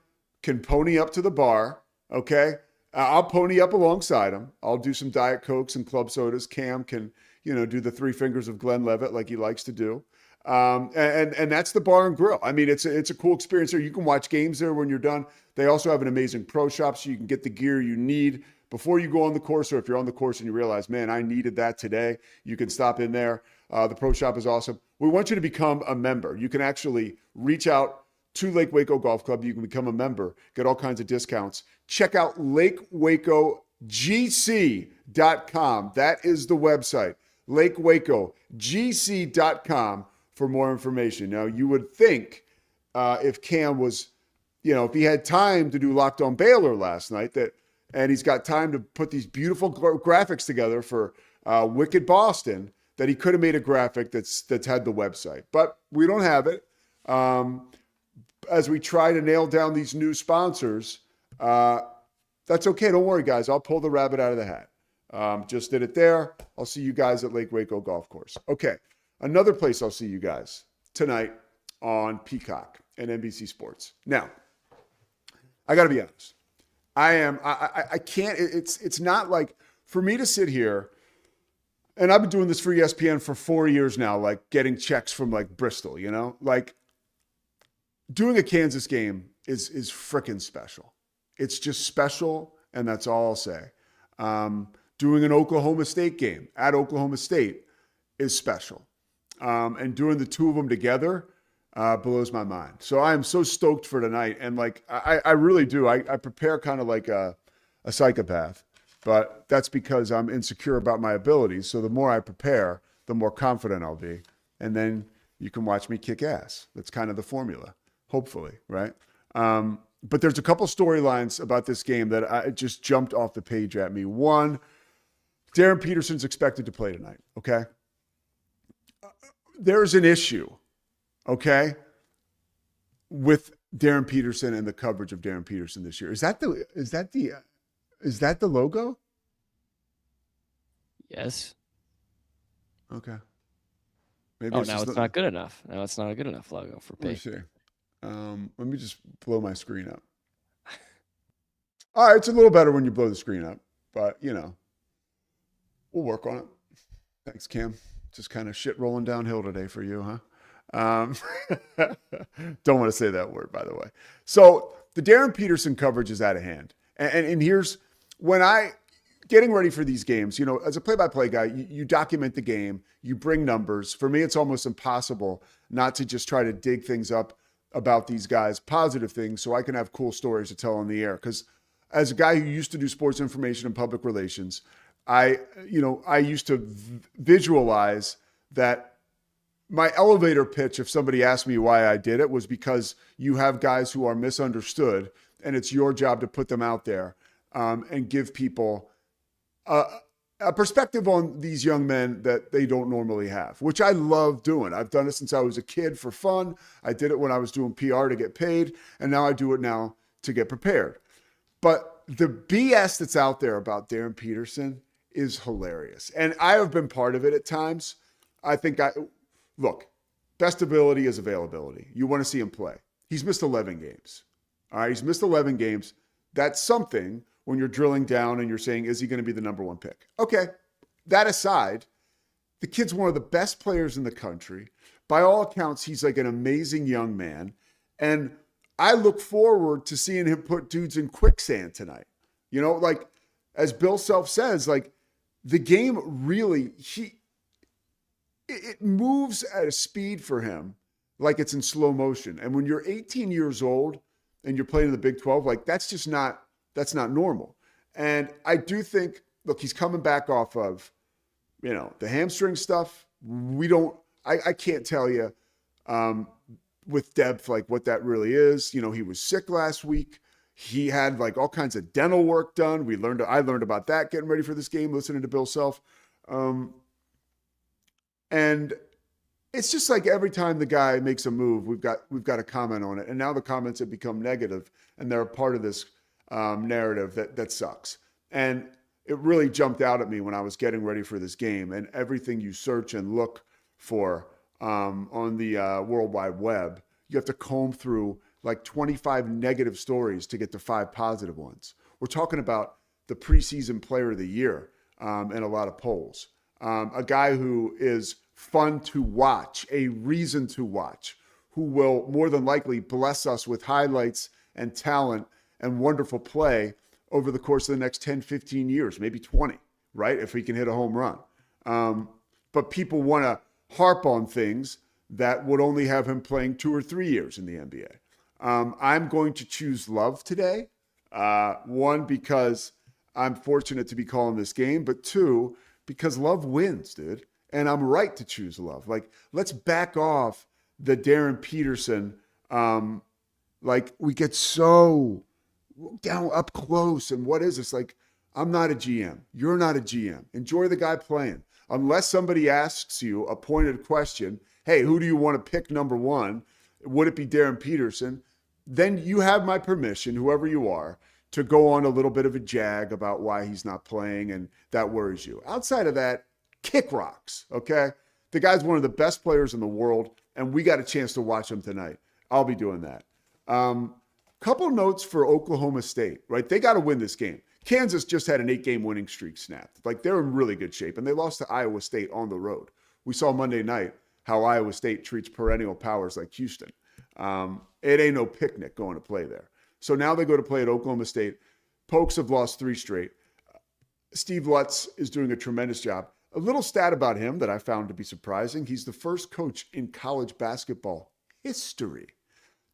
can pony up to the bar, okay? I'll pony up alongside him. I'll do some Diet Cokes and club sodas. Cam can, do the 3 fingers of Glenlivet like he likes to do. And that's the bar and grill. I mean, it's a cool experience there. You can watch games there when you're done. They also have an amazing pro shop, so you can get the gear you need before you go on the course, or if you're on the course and you realize, man, I needed that today, you can stop in there. The pro shop is awesome. We want you to become a member. You can actually reach out to Lake Waco Golf Club. You can become a member, get all kinds of discounts. Check out LakeWacoGC.com. That is the website, LakeWacoGC.com. for more information. Now, you would think if Cam was, if he had time to do Locked On Baylor last night, and he's got time to put these beautiful graphics together for Wicked Boston, that he could have made a graphic that's had the website. But we don't have it. As we try to nail down these new sponsors, that's okay. Don't worry, guys. I'll pull the rabbit out of the hat. Just did it there. I'll see you guys at Lake Waco Golf Course. Okay. Another place I'll see you guys tonight on Peacock and NBC Sports. Now, I got to be honest. I can't, it's not like for me to sit here, and I've been doing this for ESPN for 4 years now, like getting checks from like Bristol, like doing a Kansas game is freaking special. It's just special, and that's all I'll say. Doing an Oklahoma State game at Oklahoma State is special. And doing the two of them together blows my mind. So I am so stoked for tonight. And like, I really do. I prepare kind of like a psychopath, but that's because I'm insecure about my abilities. So the more I prepare, the more confident I'll be. And then you can watch me kick ass. That's kind of the formula, hopefully, right? But there's a couple storylines about this game that I just jumped off the page at me. One, Darren Peterson's expected to play tonight, okay? There's an issue, okay, with Darren Peterson and the coverage of Darren Peterson this year. Is that the logo? Yes. Okay. Maybe now it's not good enough. Now it's not a good enough logo for P. Let me see. Let me just blow my screen up. All right, it's a little better when you blow the screen up, but we'll work on it. Thanks, Cam. Just kind of shit rolling downhill today for you, huh? Don't want to say that word, by the way. So the Darren Peterson coverage is out of hand. And here's when I getting ready for these games, you know, as a play-by-play guy, you document the game, you bring numbers. For me, it's almost impossible not to just try to dig things up about these guys, positive things, so I can have cool stories to tell on the air. Because as a guy who used to do sports information and public relations, I used to visualize that my elevator pitch, if somebody asked me why I did it, was because you have guys who are misunderstood, and it's your job to put them out there and give people a perspective on these young men that they don't normally have, which I love doing. I've done it since I was a kid for fun. I did it when I was doing PR to get paid, and now I do it now to get prepared. But the BS that's out there about Darren Peterson is hilarious. And I have been part of it at times. Look, best ability is availability. You want to see him play. He's missed 11 games. All right, he's missed 11 games. That's something when you're drilling down and you're saying, is he going to be the number one pick? Okay, that aside, the kid's one of the best players in the country. By all accounts, he's like an amazing young man. And I look forward to seeing him put dudes in quicksand tonight. You know, like as Bill Self says, like the game really, it moves at a speed for him like it's in slow motion. And when you're 18 years old and you're playing in the Big 12, like that's not normal. And I do think, look, he's coming back off of, the hamstring stuff. I can't tell you with depth, like what that really is. He was sick last week. He had like all kinds of dental work done. I learned about that getting ready for this game, listening to Bill Self. And it's just like every time the guy makes a move, we've got to comment on it. And now the comments have become negative, and they're a part of this narrative that sucks. And it really jumped out at me when I was getting ready for this game, and everything you search and look for on the World Wide Web, you have to comb through like 25 negative stories to get to 5 positive ones. We're talking about the preseason player of the year in a lot of polls. A guy who is fun to watch, a reason to watch, who will more than likely bless us with highlights and talent and wonderful play over the course of the next 10, 15 years, maybe 20, right? If he can hit a home run. But people want to harp on things that would only have him playing 2 or 3 years in the NBA. I'm going to choose Love today. One, because I'm fortunate to be calling this game, but 2, because Love wins, dude. And I'm right to choose Love. Like, let's back off the Darren Peterson. Like, we get so down up close. And what is this? Like, I'm not a GM. You're not a GM. Enjoy the guy playing. Unless somebody asks you a pointed question, hey, who do you want to pick number 1? Would it be Darren Peterson? Then you have my permission, whoever you are, to go on a little bit of a jag about why he's not playing, and that worries you. Outside of that, kick rocks, okay? The guy's one of the best players in the world, and we got a chance to watch him tonight. I'll be doing that. Couple notes for Oklahoma State, right? They got to win this game. Kansas just had an 8-game winning streak snapped. Like, they're in really good shape, and they lost to Iowa State on the road. We saw Monday night how Iowa State treats perennial powers like Houston. It ain't no picnic going to play there. So now they go to play at Oklahoma State. Pokes have lost 3 straight. Steve Lutz is doing a tremendous job. A little stat about him that I found to be surprising. He's the first coach in college basketball history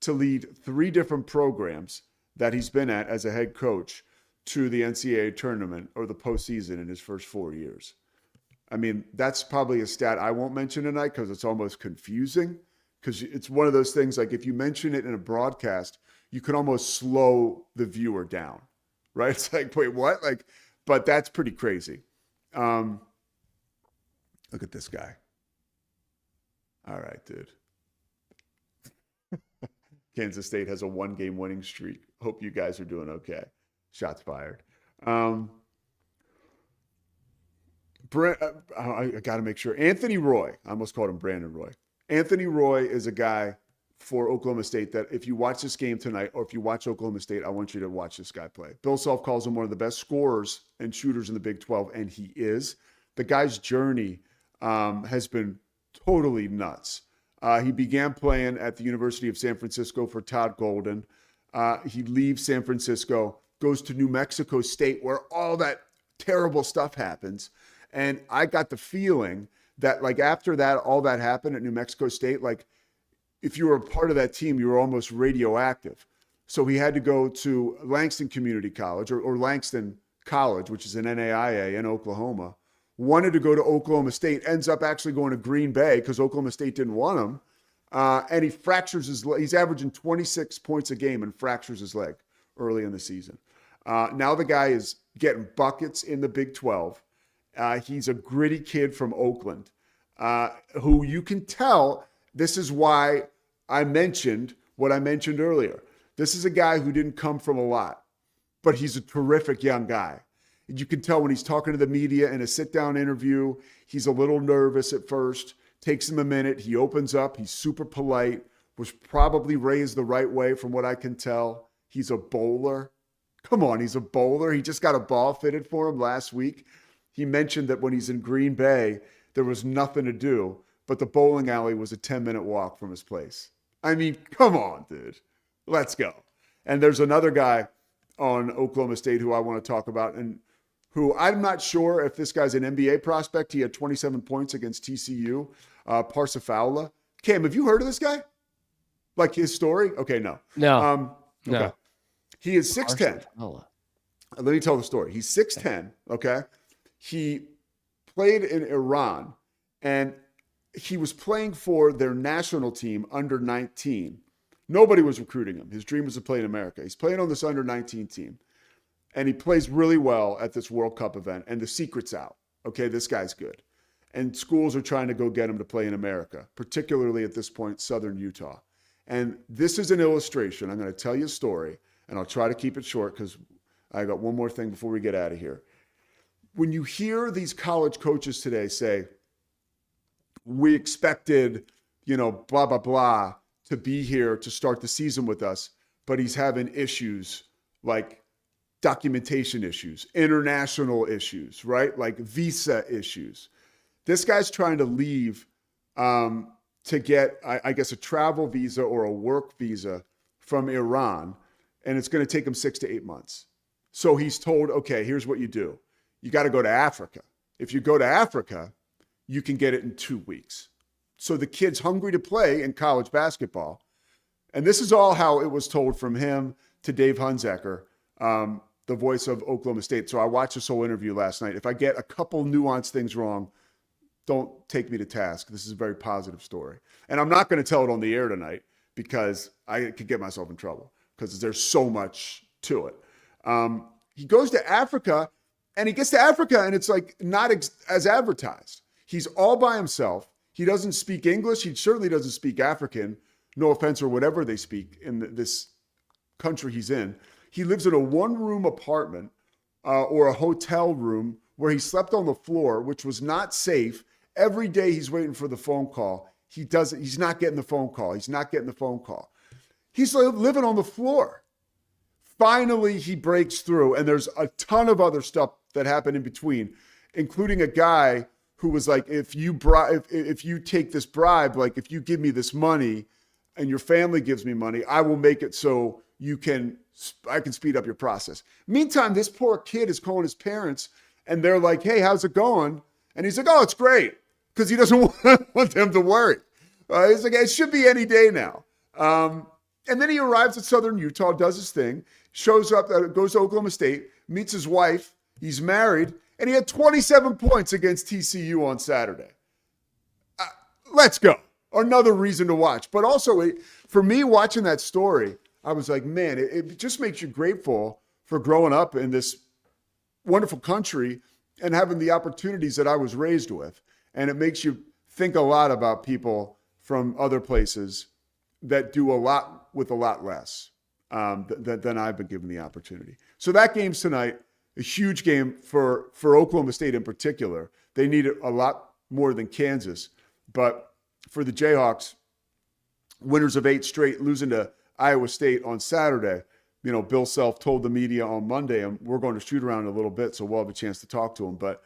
to lead 3 different programs that he's been at as a head coach to the NCAA tournament or the postseason in his first 4 years. I mean, that's probably a stat I won't mention tonight because it's almost confusing, because it's one of those things like if you mention it in a broadcast, you can almost slow the viewer down, right? It's like, wait, what? Like, but that's pretty crazy. Look at this guy. All right, dude. Kansas State has a 1-game winning streak. Hope you guys are doing okay. Shots fired. I got to make sure. Anthony Roy. I almost called him Brandon Roy. Anthony Roy is a guy for Oklahoma State that if you watch this game tonight or if you watch Oklahoma State, I want you to watch this guy play. Bill Self calls him one of the best scorers and shooters in the Big 12, and he is. The guy's journey has been totally nuts. He began playing at the University of San Francisco for Todd Golden. He leaves San Francisco, goes to New Mexico State, where all that terrible stuff happens. And I got the feeling that like after that, all that happened at New Mexico State, like if you were a part of that team, you were almost radioactive. So he had to go to Langston Community College or Langston College, which is an NAIA in Oklahoma. Wanted to go to Oklahoma State, ends up actually going to Green Bay because Oklahoma State didn't want him. And he fractures his leg. He's averaging 26 points a game and fractures his leg early in the season. Now the guy is getting buckets in the Big 12. He's a gritty kid from Oakland who you can tell, this is why I mentioned what I mentioned earlier. This is a guy who didn't come from a lot, but he's a terrific young guy. You can tell when he's talking to the media in a sit-down interview, he's a little nervous at first, takes him a minute, he opens up, he's super polite, was probably raised the right way from what I can tell. He's a bowler. Come on, he's a bowler. He just got a ball fitted for him last week. He mentioned that when he's in Green Bay, there was nothing to do, but the bowling alley was a 10-minute walk from his place. I mean, come on, dude. Let's go. And there's another guy on Oklahoma State who I want to talk about and who I'm not sure if this guy's an NBA prospect. He had 27 points against TCU, Parsifal. Cam, have you heard of this guy? Like his story? Okay, no. No. Okay. No. He is 6'10". Let me tell the story. He's 6'10", okay? He played in Iran, and he was playing for their national team under 19. Nobody was recruiting him. His dream was to play in America. He's playing on this under 19 team, and he plays really well at this World Cup event, and the secret's out. Okay, this guy's good. And schools are trying to go get him to play in America, particularly at this point, Southern Utah. And this is an illustration. I'm going to tell you a story, and I'll try to keep it short because I got one more thing before we get out of here. When you hear these college coaches today say, we expected, blah, blah, blah, to be here to start the season with us, but he's having issues like documentation issues, international issues, right? Like visa issues. This guy's trying to leave to get, I guess, a travel visa or a work visa from Iran, and it's going to take him 6 to 8 months. So he's told, okay, here's what you do. You got to go to Africa. If you go to Africa, you can get it in 2 weeks. So the kid's hungry to play in college basketball. And this is all how it was told from him to Dave Hunsaker, the voice of Oklahoma State. So I watched this whole interview last night. If I get a couple nuanced things wrong, don't take me to task. This is a very positive story. And I'm not going to tell it on the air tonight because I could get myself in trouble because there's so much to it. He goes to Africa, and he gets to Africa, and it's like not as advertised. He's all by himself. He doesn't speak English. He certainly doesn't speak African, no offense, or whatever they speak in this country he's in. He lives in a one-room apartment or a hotel room where he slept on the floor, which was not safe. Every day he's waiting for the phone call. He's not getting the phone call. He's not getting the phone call. He's living on the floor. Finally, he breaks through, and there's a ton of other stuff that happened in between, including a guy who was like, if you take this bribe, like if you give me this money and your family gives me money, I will make it so I can speed up your process. Meantime, this poor kid is calling his parents, and they're like, hey, how's it going? And he's like, oh, it's great, because he doesn't want them to worry. He's like, it should be any day now. And then he arrives at Southern Utah, does his thing, shows up, goes to Oklahoma State, meets his wife. He's married, and he had 27 points against TCU on Saturday. Let's go. Another reason to watch. But also, for me, watching that story, I was like, man, it just makes you grateful for growing up in this wonderful country and having the opportunities that I was raised with. And it makes you think a lot about people from other places that do a lot with a lot less than I've been given the opportunity. So that game's tonight, a huge game for Oklahoma State in particular. They need it a lot more than Kansas. But for the Jayhawks, winners of 8 straight, losing to Iowa State on Saturday, Bill Self told the media on Monday, and we're going to shoot around in a little bit, so we'll have a chance to talk to him. But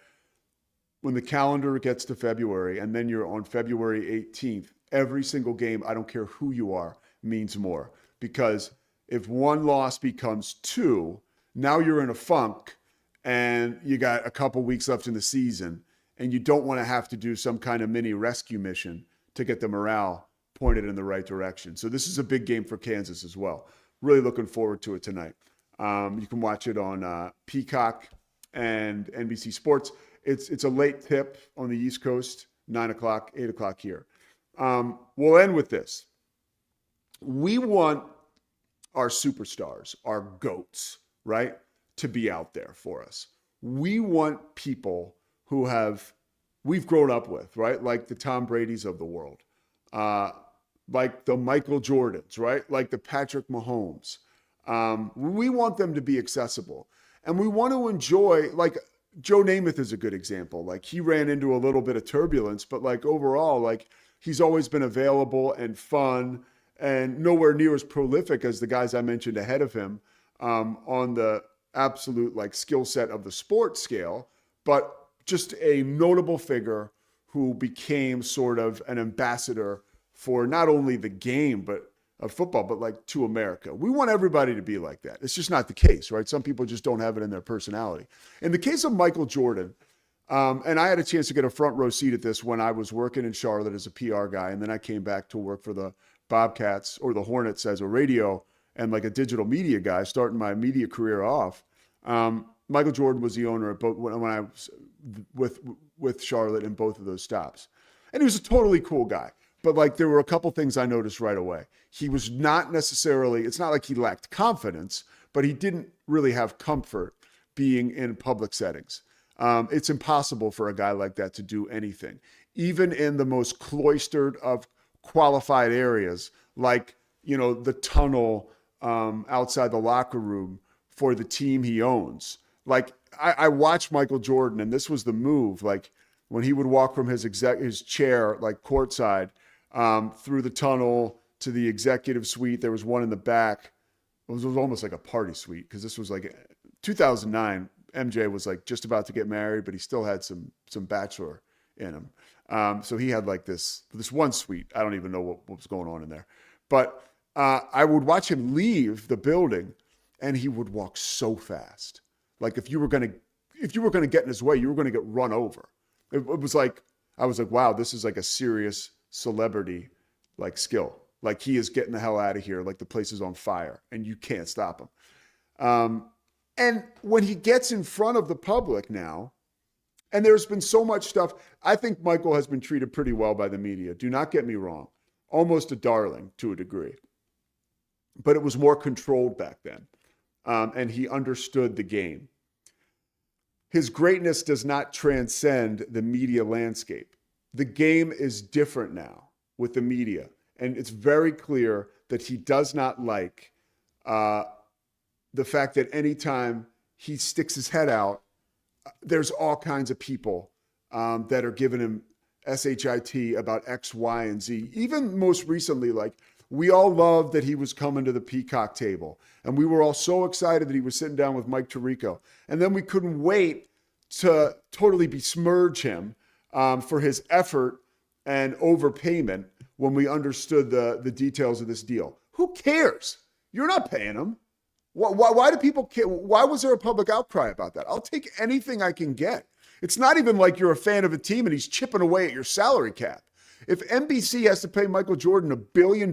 when the calendar gets to February, and then you're on February 18th, every single game, I don't care who you are, means more. Because if one loss becomes 2, now you're in a funk, and you got a couple weeks left in the season, and you don't want to have to do some kind of mini rescue mission to get the morale pointed in the right direction. So this is a big game for Kansas as well. Really looking forward to it tonight. You can watch it on Peacock and NBC Sports. It's a late tip on the East Coast, 9 o'clock, 8 o'clock here. We'll end with this. We want our superstars, our GOATs, right, to be out there for us. We want people who we've grown up with, right, like the Tom Bradys of the world, like the Michael Jordans, right, like the Patrick Mahomes. We want them to be accessible. And we want to enjoy, like Joe Namath is a good example. Like he ran into a little bit of turbulence, but like overall, like he's always been available and fun and nowhere near as prolific as the guys I mentioned ahead of him on the absolute like skill set of the sport scale, but just a notable figure who became sort of an ambassador for not only the game, but of football, but like to America. We want everybody to be like that. It's just not the case, right? Some people just don't have it in their personality. In the case of Michael Jordan, and I had a chance to get a front row seat at this when I was working in Charlotte as a PR guy, and then I came back to work for the Bobcats or the Hornets as a radio and like a digital media guy, starting my media career off. Michael Jordan was the owner of both when I was with Charlotte in both of those stops. And he was a totally cool guy. But like there were a couple things I noticed right away. He was not necessarily, it's not like he lacked confidence, but he didn't really have comfort being in public settings. It's impossible for a guy like that to do anything, even in the most cloistered of qualified areas, like, you know, the tunnel outside the locker room for the team he owns. Like I watched Michael Jordan, and this was the move. Like when he would walk from his chair, like courtside, through the tunnel to the executive suite. There was one in the back. It was almost like a party suite because this was like 2009. MJ was like just about to get married, but he still had some bachelor in him. So he had like this one suite. I don't even know what was going on in there. But I would watch him leave the building, and he would walk so fast. Like if you were gonna get in his way, you were gonna get run over. It was like I was like, wow, this is like a serious celebrity like skill. Like he is getting the hell out of here. Like the place is on fire, and you can't stop him. And when he gets in front of the public now, and there's been so much stuff, I think Michael has been treated pretty well by the media. Do not get me wrong. Almost a darling to a degree. But it was more controlled back then. And he understood the game. His greatness does not transcend the media landscape. The game is different now with the media. And it's very clear that he does not like the fact that anytime he sticks his head out, there's all kinds of people that are giving him SHIT about X, Y, and Z. Even most recently, like we all loved that he was coming to the Peacock table. And we were all so excited that he was sitting down with Mike Tirico. And then we couldn't wait to totally besmirch him for his effort and overpayment when we understood the details of this deal. Who cares? You're not paying him. Why do people care? Why was there a public outcry about that? I'll take anything I can get. It's not even like you're a fan of a team and he's chipping away at your salary cap. If NBC has to pay Michael Jordan $1 billion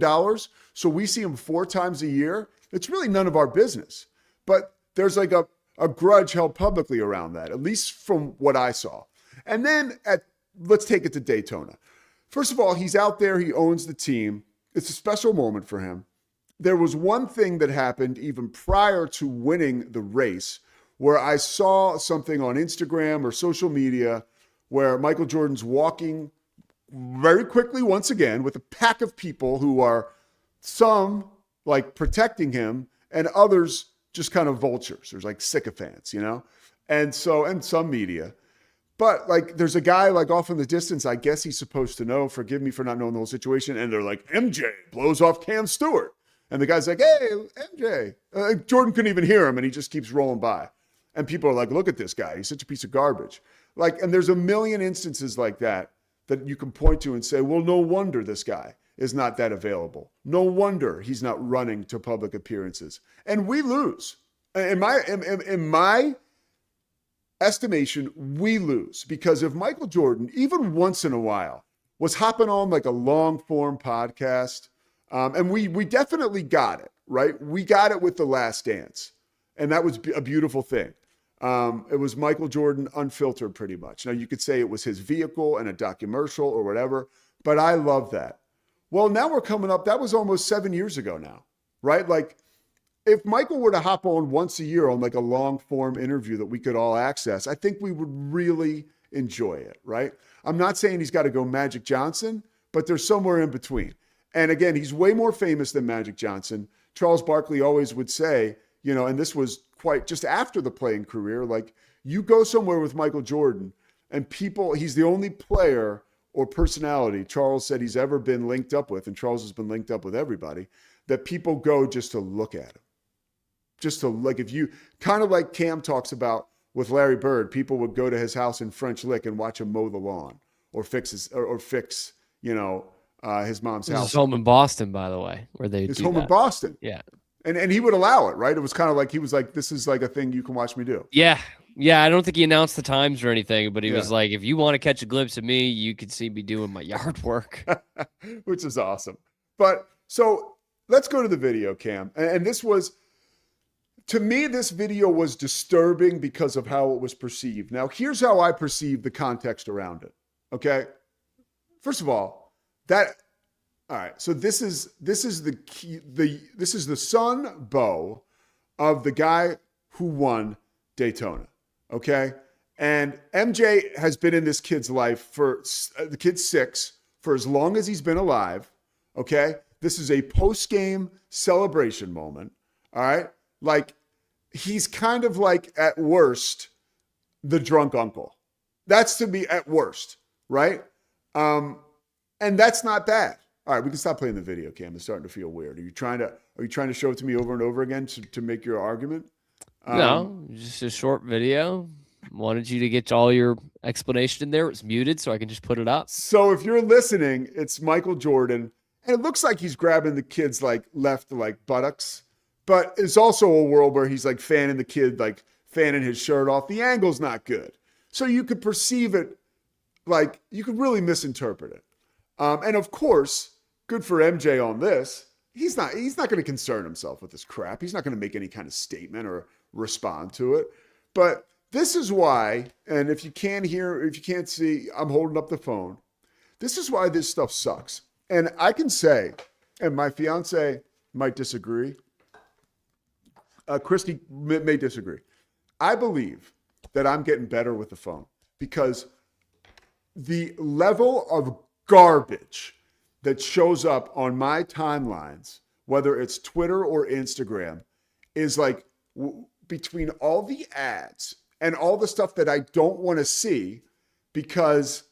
so we see him 4 times a year, it's really none of our business. But there's like a grudge held publicly around that, at least from what I saw. And then let's take it to Daytona. First of all, he's out there. He owns the team. It's a special moment for him. There was one thing that happened even prior to winning the race where I saw something on Instagram or social media where Michael Jordan's walking very quickly once again with a pack of people who are some like protecting him and others just kind of vultures. There's like sycophants, you know? And some media. But like there's a guy like off in the distance, I guess he's supposed to know, forgive me for not knowing the whole situation. And they're like, MJ blows off Cam Stewart. And the guy's like, hey, MJ. Jordan couldn't even hear him, and he just keeps rolling by. And people are like, look at this guy. He's such a piece of garbage. Like, and there's a million instances like that you can point to and say, well, no wonder this guy is not that available. No wonder he's not running to public appearances. And we lose. In my estimation, we lose. Because if Michael Jordan, even once in a while, was hopping on like a long form podcast, and we definitely got it, right? We got it with The Last Dance. And that was a beautiful thing. It was Michael Jordan unfiltered pretty much. Now you could say it was his vehicle and a documentary or whatever, but I love that. Well, now we're coming up. That was almost 7 years ago now, right? Like if Michael were to hop on once a year on like a long form interview that we could all access, I think we would really enjoy it, right? I'm not saying he's got to go Magic Johnson, but there's somewhere in between. And again, he's way more famous than Magic Johnson. Charles Barkley always would say, you know, and this was quite just after the playing career, like you go somewhere with Michael Jordan and people, he's the only player or personality Charles said he's ever been linked up with, and Charles has been linked up with everybody, that people go just to look at him. Just to, like, if you, kind of like Cam talks about with Larry Bird, people would go to his house in French Lick and watch him mow the lawn or fix you know, his mom's house. His home in Boston, by the way, where they his home in Boston. Yeah. And he would allow it, right? It was kind of like, he was like, this is like a thing you can watch me do. Yeah. Yeah. I don't think he announced the times or anything, but he was like, if you want to catch a glimpse of me, you could see me doing my yard work. Which is awesome. But so let's go to the video, Cam. And this was, to me, this video was disturbing because of how it was perceived. Now, here's how I perceive the context around it. Okay. First of all, all right, so this is the son, Bo, of the guy who won Daytona, okay? And MJ has been in this kid's life for, the kid's 6, for as long as he's been alive, okay? This is a post-game celebration moment, all right? Like, he's kind of like, at worst, the drunk uncle. That's to be at worst, right? And that's not bad. All right, we can stop playing the video, Cam. It's starting to feel weird. Are you trying to show it to me over and over again to make your argument? No, just a short video. Wanted you to get all your explanation in there. It's muted, so I can just put it up. So if you're listening, it's Michael Jordan, and it looks like he's grabbing the kid's like left like buttocks, but it's also a world where he's like fanning the kid, like fanning his shirt off. The angle's not good, so you could perceive it like you could really misinterpret it. And of course, good for MJ on this. He's not going to concern himself with this crap. He's not going to make any kind of statement or respond to it. But this is why, and if you can't see, I'm holding up the phone. This is why this stuff sucks. And I can say, and my fiance might disagree. Christy may disagree. I believe that I'm getting better with the phone because the level of garbage that shows up on my timelines, whether it's Twitter or Instagram, is like between all the ads and all the stuff that I don't want to see because,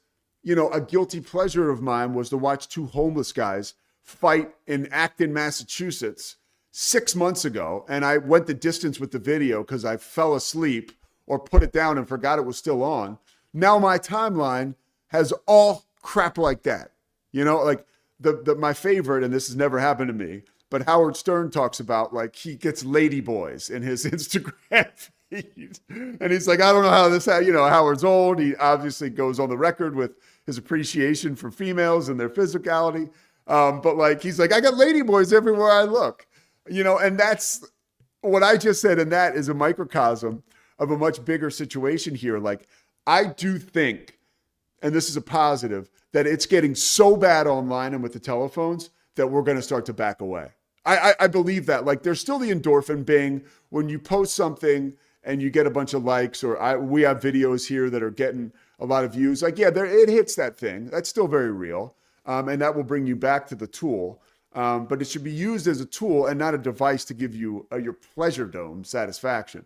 you know, a guilty pleasure of mine was to watch 2 homeless guys fight in Acton, Massachusetts 6 months ago. And I went the distance with the video because I fell asleep or put it down and forgot it was still on. Now my timeline has all crap like that, you know, like my favorite, and this has never happened to me, but Howard Stern talks about like he gets ladyboys in his Instagram feed, and he's like, I don't know how this, you know, Howard's old. He obviously goes on the record with his appreciation for females and their physicality, but like he's like, I got ladyboys everywhere I look, you know, and that's what I just said, and that is a microcosm of a much bigger situation here. Like I do think, and this is a positive, that it's getting so bad online and with the telephones that we're going to start to back away. I believe that. Like there's still the endorphin bing when you post something and you get a bunch of likes, or we have videos here that are getting a lot of views. Like, yeah, it hits that thing. That's still very real. And that will bring you back to the tool. But it should be used as a tool and not a device to give you your pleasure dome satisfaction.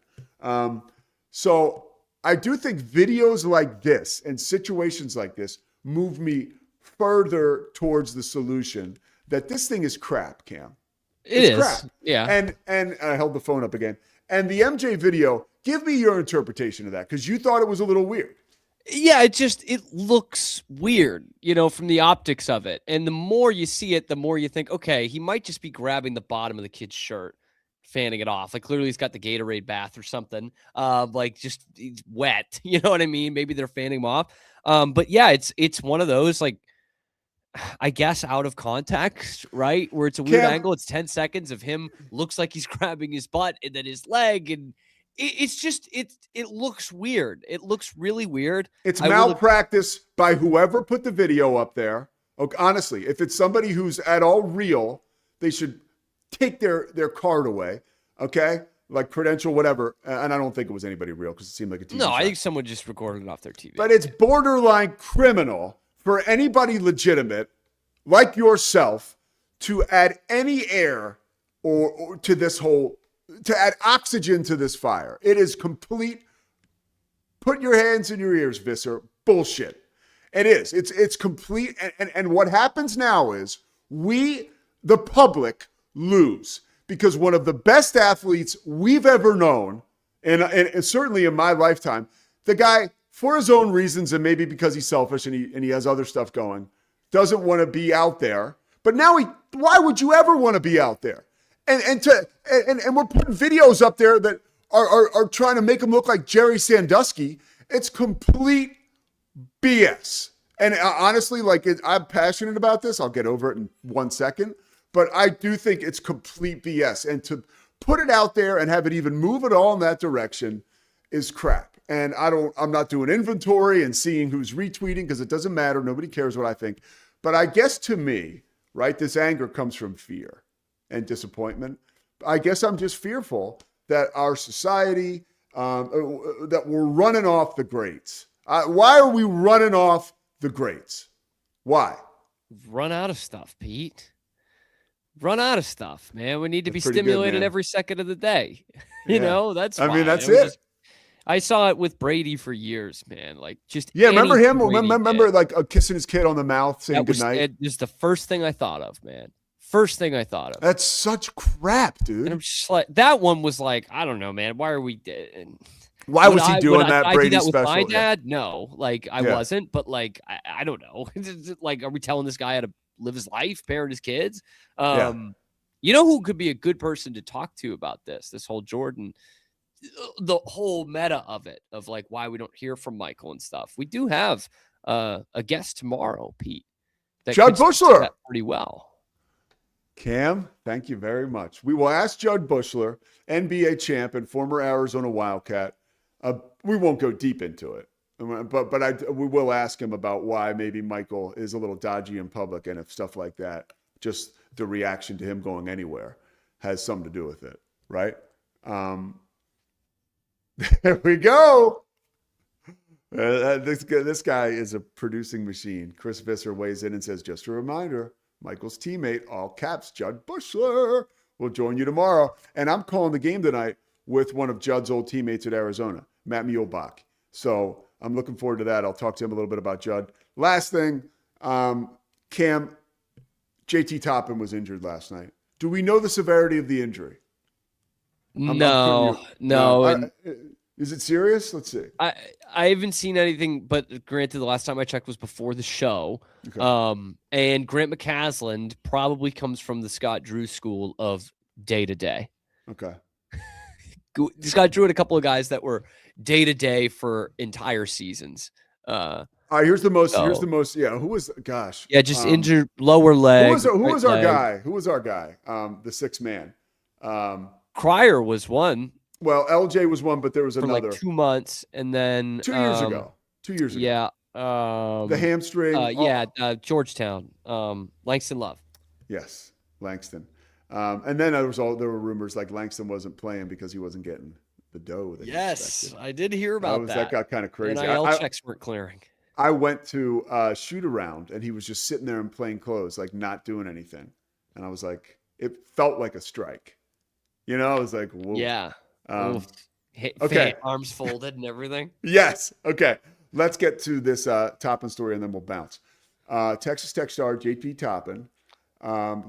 So I do think videos like this and situations like this move me further towards the solution that this thing is crap, Cam. It's crap. Yeah. And I held the phone up again. And the MJ video, give me your interpretation of that, because you thought it was a little weird. Yeah, it looks weird, you know, from the optics of it. And the more you see it, the more you think, okay, he might just be grabbing the bottom of the kid's shirt fanning it off. Like clearly he's got the Gatorade bath or something. Like just it's wet. You know what I mean? Maybe they're fanning him off. But yeah, it's one of those like, I guess out of context, right? Where it's a weird angle. It's 10 seconds of him looks like he's grabbing his butt and then his leg. And it's just, it looks weird. It looks really weird. It's malpractice by whoever put the video up there. Okay, honestly, if it's somebody who's at all real, they should take their card away. Okay? Like credential, whatever. And I don't think it was anybody real because it seemed like a TV No, shot. I think someone just recorded it off their TV. But it's borderline criminal for anybody legitimate like yourself to add any air or to this whole, to add oxygen to this fire. It is complete, put your hands in your ears, Visser, bullshit. It is. It's complete. And what happens now is we, the public, lose because one of the best athletes we've ever known, and certainly in my lifetime, the guy, for his own reasons and maybe because he's selfish and he has other stuff going, doesn't want to be out there. But now why would you ever want to be out there? And we're putting videos up there that are trying to make him look like Jerry Sandusky. It's complete BS. And honestly, like I'm passionate about this. I'll get over it in 1 second. But I do think it's complete BS. And to put it out there and have it even move at all in that direction is crap. And I'm not doing inventory and seeing who's retweeting because it doesn't matter. Nobody cares what I think. But I guess to me, right, this anger comes from fear and disappointment. I guess I'm just fearful that our society, that we're running off the greats. Why are we running off the greats? Why? Run out of stuff, Pete. Run out of stuff, man. We need to be That's pretty stimulated good, every second of the day. You know, that's why. I mean, that's it. I saw it with Brady for years, man. Like just remember him? Brady Remember did. like kissing his kid on the mouth, saying goodnight? It was the first thing I thought of, man. First thing I thought of. That's such crap, dude. And I'm just like, that one was like, I don't know, man. Why are we? Why was he doing that Brady do that special? with my dad? No, like I Yeah. wasn't. But like, I don't know. Like, are we telling this guy how to live his life, parent his kids? You know who could be a good person to talk to about this whole Jordan, the whole meta of it, of like why we don't hear from Michael and stuff. We do have a guest tomorrow, Pete. Judd Bushler. Pretty well. Cam, thank you very much. We will ask Judd Bushler, NBA champ and former Arizona Wildcat. We won't go deep into it, but we will ask him about why maybe Michael is a little dodgy in public and if stuff like that, just the reaction to him going anywhere has something to do with it, right? There we go. This guy is a producing machine. Chris Visser weighs in and says, just a reminder, Michael's teammate, all caps, Judd Bushler, will join you tomorrow. And I'm calling the game tonight with one of Judd's old teammates at Arizona, Matt Muehlbach. So I'm looking forward to that. I'll talk to him a little bit about Judd. Last thing, Cam, JT Toppin was injured last night. Do we know the severity of the injury? No. Is it serious? Let's see. I haven't seen anything, but granted, the last time I checked was before the show. Okay. And Grant McCasland probably comes from the Scott Drew school of day to day. Okay. Scott Drew had a couple of guys that were day to day for entire seasons. All right, here's the most. Yeah, who was? Gosh. Yeah, just injured lower leg. Who was our guy? Who was our guy? The sixth man. Cryer was one. Well, LJ was one, but there was for another. like 2 months, and then 2 years ago. 2 years ago. Yeah. The hamstring. Georgetown. Langston Love. Yes, Langston. And then there were rumors like Langston wasn't playing because he wasn't getting the dough. That Yes, I did hear about that. That got kind of crazy. NIL checks weren't clearing. I went to shoot around, and he was just sitting there in plain clothes, like not doing anything. And I was like, it felt like a strike. You know, I was like, whoa. Yeah. Okay. Arms folded and everything. Yes. Okay. Let's get to this Toppin story, and then we'll bounce. Texas Tech star JT Toppin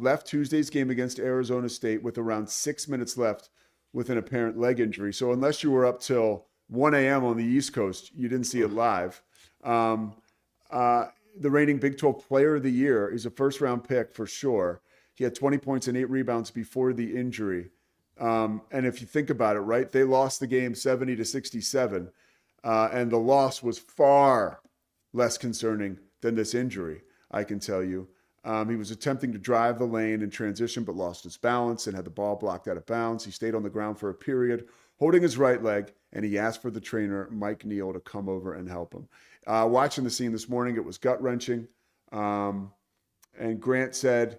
left Tuesday's game against Arizona State with around 6 minutes left with an apparent leg injury. So unless you were up till 1 a.m. on the East Coast, you didn't see it live. The reigning Big 12 Player of the Year. He's a first-round pick for sure. He had 20 points and 8 rebounds before the injury. And if you think about it, right, they lost the game 70-67, and the loss was far less concerning than this injury, I can tell you. He was attempting to drive the lane in transition, but lost his balance and had the ball blocked out of bounds. He stayed on the ground for a period, holding his right leg, and he asked for the trainer, Mike Neal, to come over and help him. Watching the scene this morning, it was gut-wrenching. And Grant said,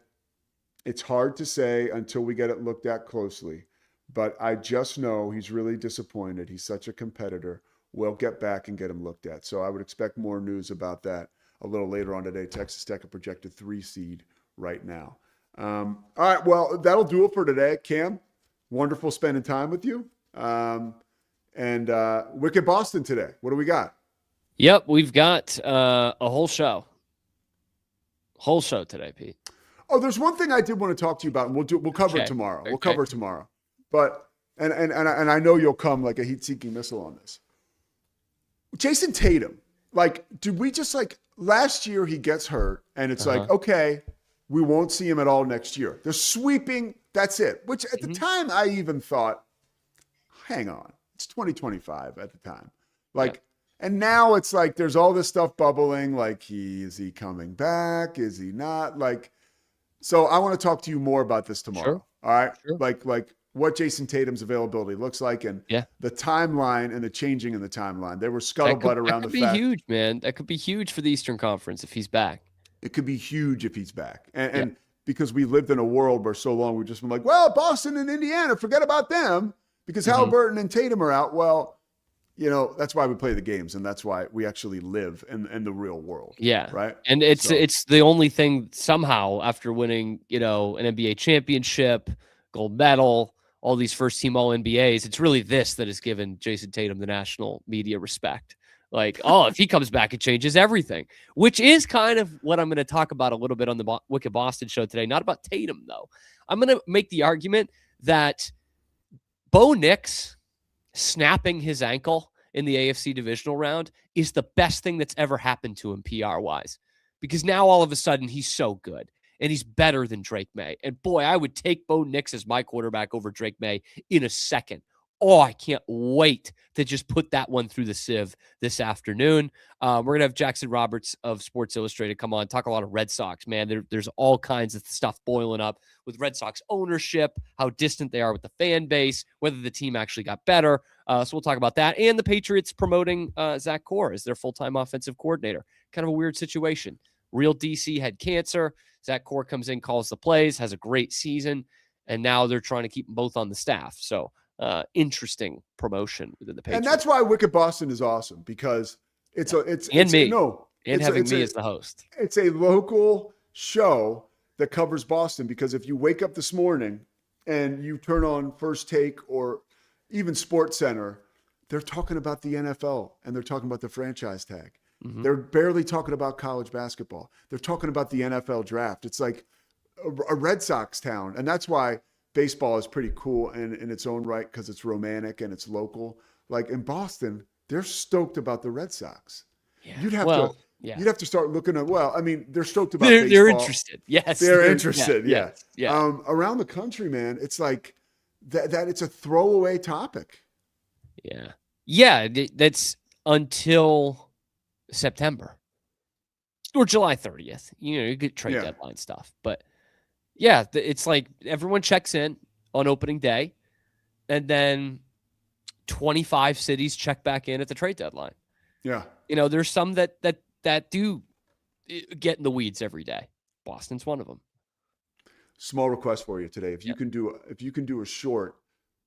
it's hard to say until we get it looked at closely, but I just know he's really disappointed. He's such a competitor. We'll get back and get him looked at. So I would expect more news about that a little later on today. Texas Tech a projected 3 seed right now. All right, well, that'll do it for today. Cam, wonderful spending time with you. And Wicked Boston today. What do we got? Yep, we've got a whole show. Whole show today, Pete. Oh, there's one thing I did want to talk to you about, and we'll cover it tomorrow. We'll cover it tomorrow. But and I know you'll come like a heat-seeking missile on this. Jason Tatum, like, did we just like last year he gets hurt, and it's like, okay, we won't see him at all next year. They're sweeping, that's it. Which at the time I even thought, hang on, it's 2025 at the time. Like, and now it's like there's all this stuff bubbling, like is he coming back? Is he not? Like, so I want to talk to you more about this tomorrow. Sure. All right. Sure. Like what Jason Tatum's availability looks like, and the timeline and the changing in the timeline. There was scuttlebutt around the fact. That could be huge, man. That could be huge for the Eastern Conference if he's back. It could be huge if he's back. And because we lived in a world where so long we've just been like, well, Boston and Indiana, forget about them because Halliburton and Tatum are out. Well, you know, that's why we play the games, and that's why we actually live in the real world. Yeah. Right. And it's the only thing somehow after winning, you know, an NBA championship, gold medal, all these first team all NBAs, it's really this that has given Jason Tatum the national media respect. Like, oh, if he comes back, it changes everything, which is kind of what I'm going to talk about a little bit on the Wicked Boston show today. Not about Tatum, though. I'm going to make the argument that Bo Nix snapping his ankle in the AFC divisional round is the best thing that's ever happened to him PR-wise, because now all of a sudden he's so good and he's better than Drake May. And boy, I would take Bo Nix as my quarterback over Drake May in a second. Oh, I can't wait to just put that one through the sieve this afternoon. We're going to have Jackson Roberts of Sports Illustrated come on, talk a lot of Red Sox, man. There's all kinds of stuff boiling up with Red Sox ownership, how distant they are with the fan base, whether the team actually got better. So we'll talk about that. And the Patriots promoting Zach Core as their full-time offensive coordinator. Kind of a weird situation. Real DC had cancer. Zach Core comes in, calls the plays, has a great season, and now they're trying to keep them both on the staff. So interesting promotion within the Patriots. And that's why Wicked Boston is awesome, because it's having me as the host. It's a local show that covers Boston, because if you wake up this morning and you turn on First Take or even Sports Center, they're talking about the NFL and they're talking about the franchise tag. Mm-hmm. They're barely talking about college basketball. They're talking about the NFL draft. It's like a Red Sox town. And that's why baseball is pretty cool in its own right, because it's romantic and it's local. Like in Boston, they're stoked about the Red Sox. Yeah. You'd have to start looking at, well, I mean, they're stoked about baseball. They're interested. Yes. They're interested. Yeah. Yeah. Around the country, man, it's like that it's a throwaway topic. Yeah. Yeah. That's until September or July 30th. You know, you get trade deadline stuff. But yeah, it's like everyone checks in on opening day, and then 25 cities check back in at the trade deadline. Yeah. You know, there's some that do get in the weeds every day. Boston's one of them. Small request for you today. If you can do a short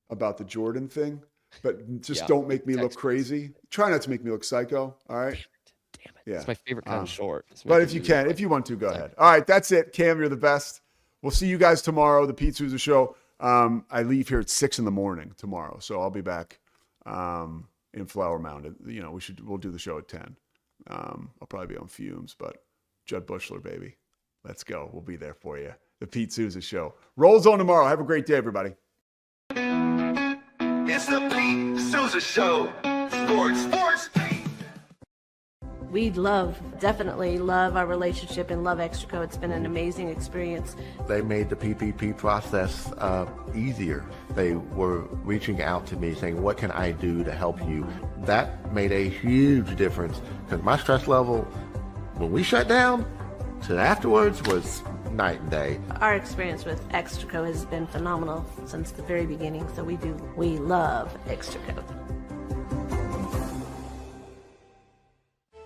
about the Jordan thing, but just don't make me look crazy. Try not to make me look psycho. All right. Damn it. Yeah. It's my favorite kind of short. But if you want to, go ahead. All right. That's it. Cam, you're the best. We'll see you guys tomorrow. The Pete Sousa Show. I leave here at 6 a.m. tomorrow. So I'll be back in Flower Mound. You know, we'll do the show at 10. I'll probably be on fumes, but Judd Bushler, baby. Let's go. We'll be there for you. The Pete Sousa Show rolls on tomorrow. Have a great day, everybody. It's the Pete Sousa Show. Sports. We definitely love our relationship and love Extraco. It's been an amazing experience. They made the PPP process easier. They were reaching out to me saying, what can I do to help you? That made a huge difference because my stress level, when we shut down, to afterwards was night and day. Our experience with Extraco has been phenomenal since the very beginning, so we love Extraco.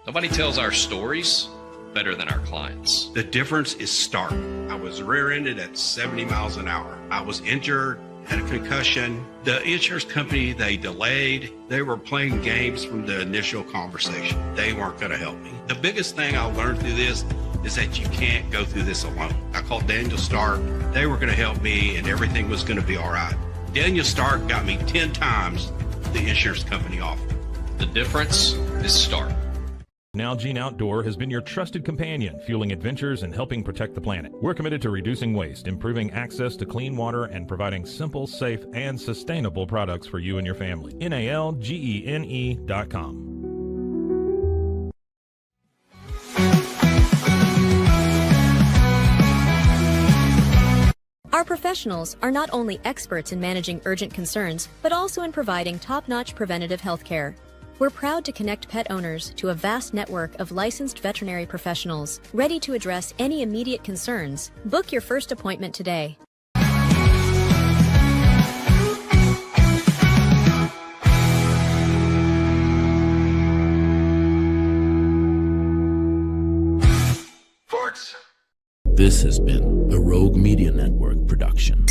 Nobody tells our stories better than our clients. The difference is stark. I was rear-ended at 70 miles an hour. I was injured, had a concussion. The insurance company, they delayed. They were playing games from the initial conversation. They weren't going to help me. The biggest thing I learned through this is that you can't go through this alone. I called Daniel Stark. They were going to help me and everything was going to be all right. Daniel Stark got me 10 times the insurance company offered. The difference is stark. Nalgene Outdoor has been your trusted companion, fueling adventures and helping protect the planet. We're committed to reducing waste, improving access to clean water, and providing simple, safe, and sustainable products for you and your family. NALGENE.com. Our professionals are not only experts in managing urgent concerns, but also in providing top-notch preventative health care. We're proud to connect pet owners to a vast network of licensed veterinary professionals, ready to address any immediate concerns. Book your first appointment today. Forts. This has been a Rogue Media Network production.